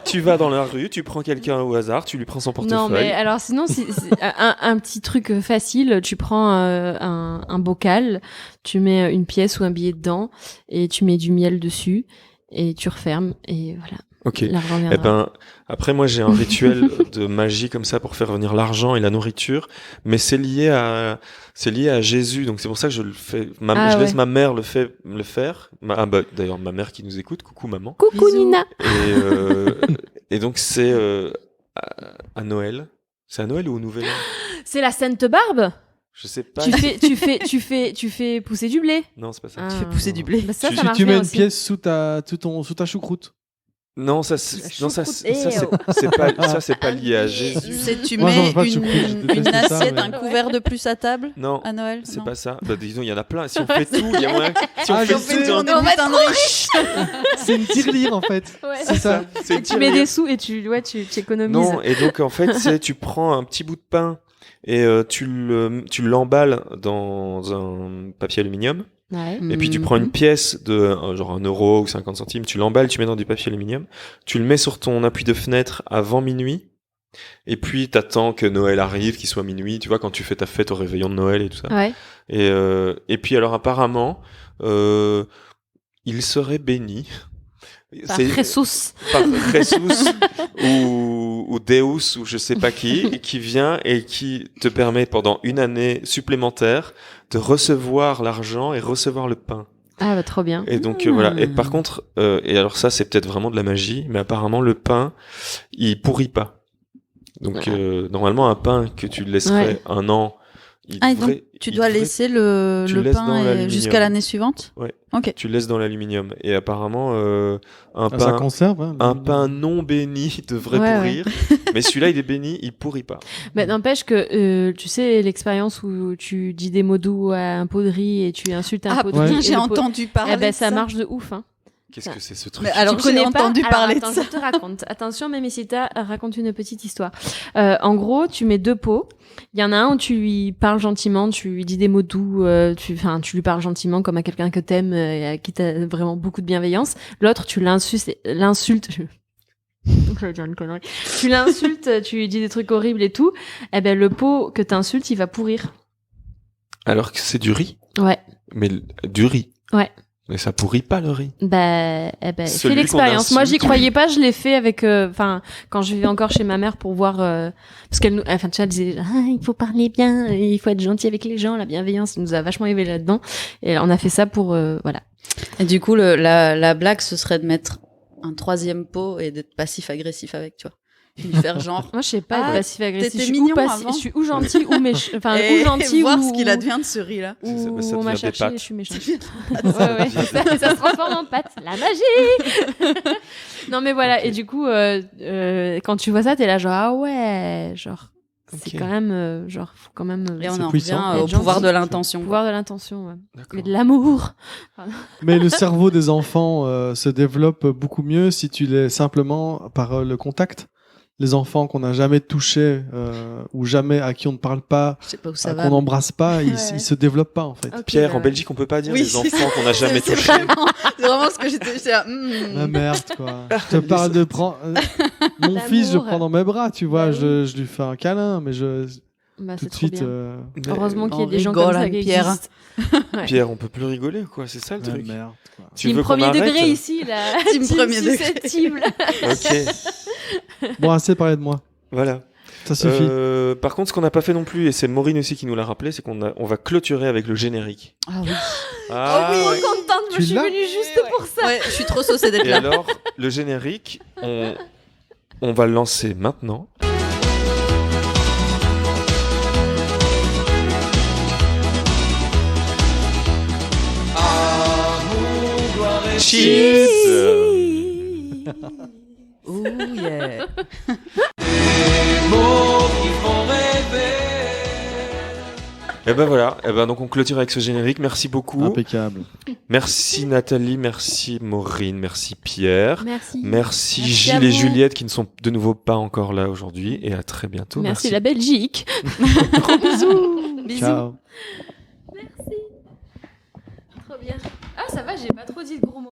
Tu vas dans la rue, tu prends quelqu'un au hasard, tu lui prends son portefeuille. Non, mais alors sinon, c'est un petit truc facile. Tu prends un bocal, tu mets une pièce ou un billet dedans et tu mets du miel dessus et tu refermes et voilà. Ok. L'argent Eh viendra. ben, après, moi, j'ai un rituel de magie comme ça pour faire venir l'argent et la nourriture, mais c'est lié à Jésus, donc c'est pour ça que je le fais. Je laisse ma mère le faire. D'ailleurs, ma mère qui nous écoute, coucou maman. Coucou Bisous. Nina. Et donc c'est à Noël. C'est à Noël ou au Nouvel An? C'est la Sainte Barbe. Je sais pas. Tu fais pousser du blé. Non, c'est pas ça. Ah. Tu fais pousser du blé. Bah, ça Si marche tu mets bien une aussi. pièce sous ta choucroute. Non, ça, La c'est- non, ça, choucroute. c'est- ça, Eh c'est pas lié à Jésus. C'est tu Moi, j'en mets veux pas de choucroute, je déteste une ça, assiette, mais- un couvert de plus à table Non, à Noël. c'est Non. pas ça. Bah, disons, il y en a plein. Si on fait tout, il y a moins. Si on Ah, fait je tout, sais. on- On va être riche. C'est une tirelire en fait. Ouais. C'est ça. c'est Et tu mets des sous et tu économises. Non, et donc en fait, tu prends un petit bout de pain et tu l'emballes dans un papier aluminium. Ouais. Et puis tu prends une pièce de genre 1 euro ou 50 centimes, tu l'emballes, tu mets dans du papier aluminium, tu le mets sur ton appui de fenêtre avant minuit, et puis t'attends que Noël arrive, qu'il soit minuit, tu vois, quand tu fais ta fête au réveillon de Noël et tout ça. Ouais. Et puis alors apparemment, il serait béni. Par Jesus. Par Jesus ou Deus ou je sais pas qui vient et qui te permet pendant une année supplémentaire de recevoir l'argent et recevoir le pain. Ah bah trop bien. Et donc voilà. Et par contre, et alors ça c'est peut-être vraiment de la magie, mais apparemment le pain il pourrit pas. Donc normalement un pain que tu laisserais un an, donc tu dois laisser le pain jusqu'à l'année suivante. Ouais. Ok. Tu le laisses dans l'aluminium. Et apparemment ça conserve. Hein, un pain non béni devrait pourrir, mais celui-là il est béni, il pourrit pas. Mais n'empêche que tu sais l'expérience où tu dis des mots doux à un pot de riz et tu insultes un pot de riz. J'ai entendu parler. Eh ben ça marche de ouf. Hein. Qu'est-ce que c'est ce truc? Mais alors, j'ai entendu parler de ça. Je te raconte. Attention, Mémésita, raconte une petite histoire. En gros, tu mets 2 pots. Il y en a un où tu lui parles gentiment, tu lui dis des mots doux, tu lui parles gentiment comme à quelqu'un que t'aimes, à qui t'as vraiment beaucoup de bienveillance. L'autre, tu l'insultes. Je vais dire une connerie. Tu l'insultes, tu lui dis des trucs horribles et tout. Eh ben, le pot que t'insultes, il va pourrir. Alors que c'est du riz? Ouais. Mais du riz? Ouais. Mais ça pourrit pas le riz. Fais l'expérience. Moi, j'y croyais pas, je l'ai fait avec, quand je vivais encore chez ma mère pour voir, parce qu'elle tu vois, elle disait, il faut parler bien, il faut être gentil avec les gens, la bienveillance, elle nous a vachement aidé là-dedans. Et on a fait ça pour, voilà. Et du coup, la blague, ce serait de mettre un 3e pot et d'être passif-agressif avec, tu vois. Lui faire genre. Moi, je sais pas, être passif-agressif. T'étais mignon avant. Je suis ou gentil ou méchant. Enfin, ou gentil et voir ou. ce qu'il advient de ce riz-là. Ou ça on m'a devient des cherché, pâtes. je suis méchante. Ça se transforme en pâte. La magie! Non, mais voilà. Okay. Et du coup, quand tu vois ça, t'es là, genre, ah ouais, genre. C'est quand même, faut quand même. Et on en revient au pouvoir de l'intention. Pouvoir de l'intention, ouais. Et de l'amour. Mais le cerveau des enfants se développe beaucoup mieux si tu les simplement par le contact. Les enfants qu'on n'a jamais touchés ou jamais à qui on ne parle pas, qu'on n'embrasse pas, ils se développent pas en fait. Okay, Pierre, en Belgique, on peut pas dire les enfants qu'on n'a jamais touchés. C'est vraiment ce que j'étais. Ah merde quoi. Je te parle de prendre mon fils, je le prends dans mes bras, tu vois, je lui fais un câlin, mais tout de suite. Heureusement qu'il y a des gens comme ça qui existent. Pierre, on peut plus rigoler quoi, c'est ça le truc. Merde. Team premier degré ici là. Team premier degré. Ok. Bon, assez parlé de moi. Voilà. Ça suffit. Par contre, ce qu'on n'a pas fait non plus, et c'est Maureen aussi qui nous l'a rappelé, c'est qu'on va clôturer avec le générique. Ah oui. Ah oui, contente, je suis venue juste pour ça. Ouais, je suis trop saucée d'être là. Et alors, le générique, on va le lancer maintenant. Cheers. Oh yeah. Et ben voilà, donc on clôture avec ce générique. Merci beaucoup. Impeccable. Merci Nathalie, merci Maureen, merci Pierre. Merci Gilles et Juliette qui ne sont de nouveau pas encore là aujourd'hui. Et à très bientôt. Merci la Belgique. Gros bisous. Bisous. Ciao. Merci. Trop bien. Ah ça va, j'ai pas trop dit de gros mots.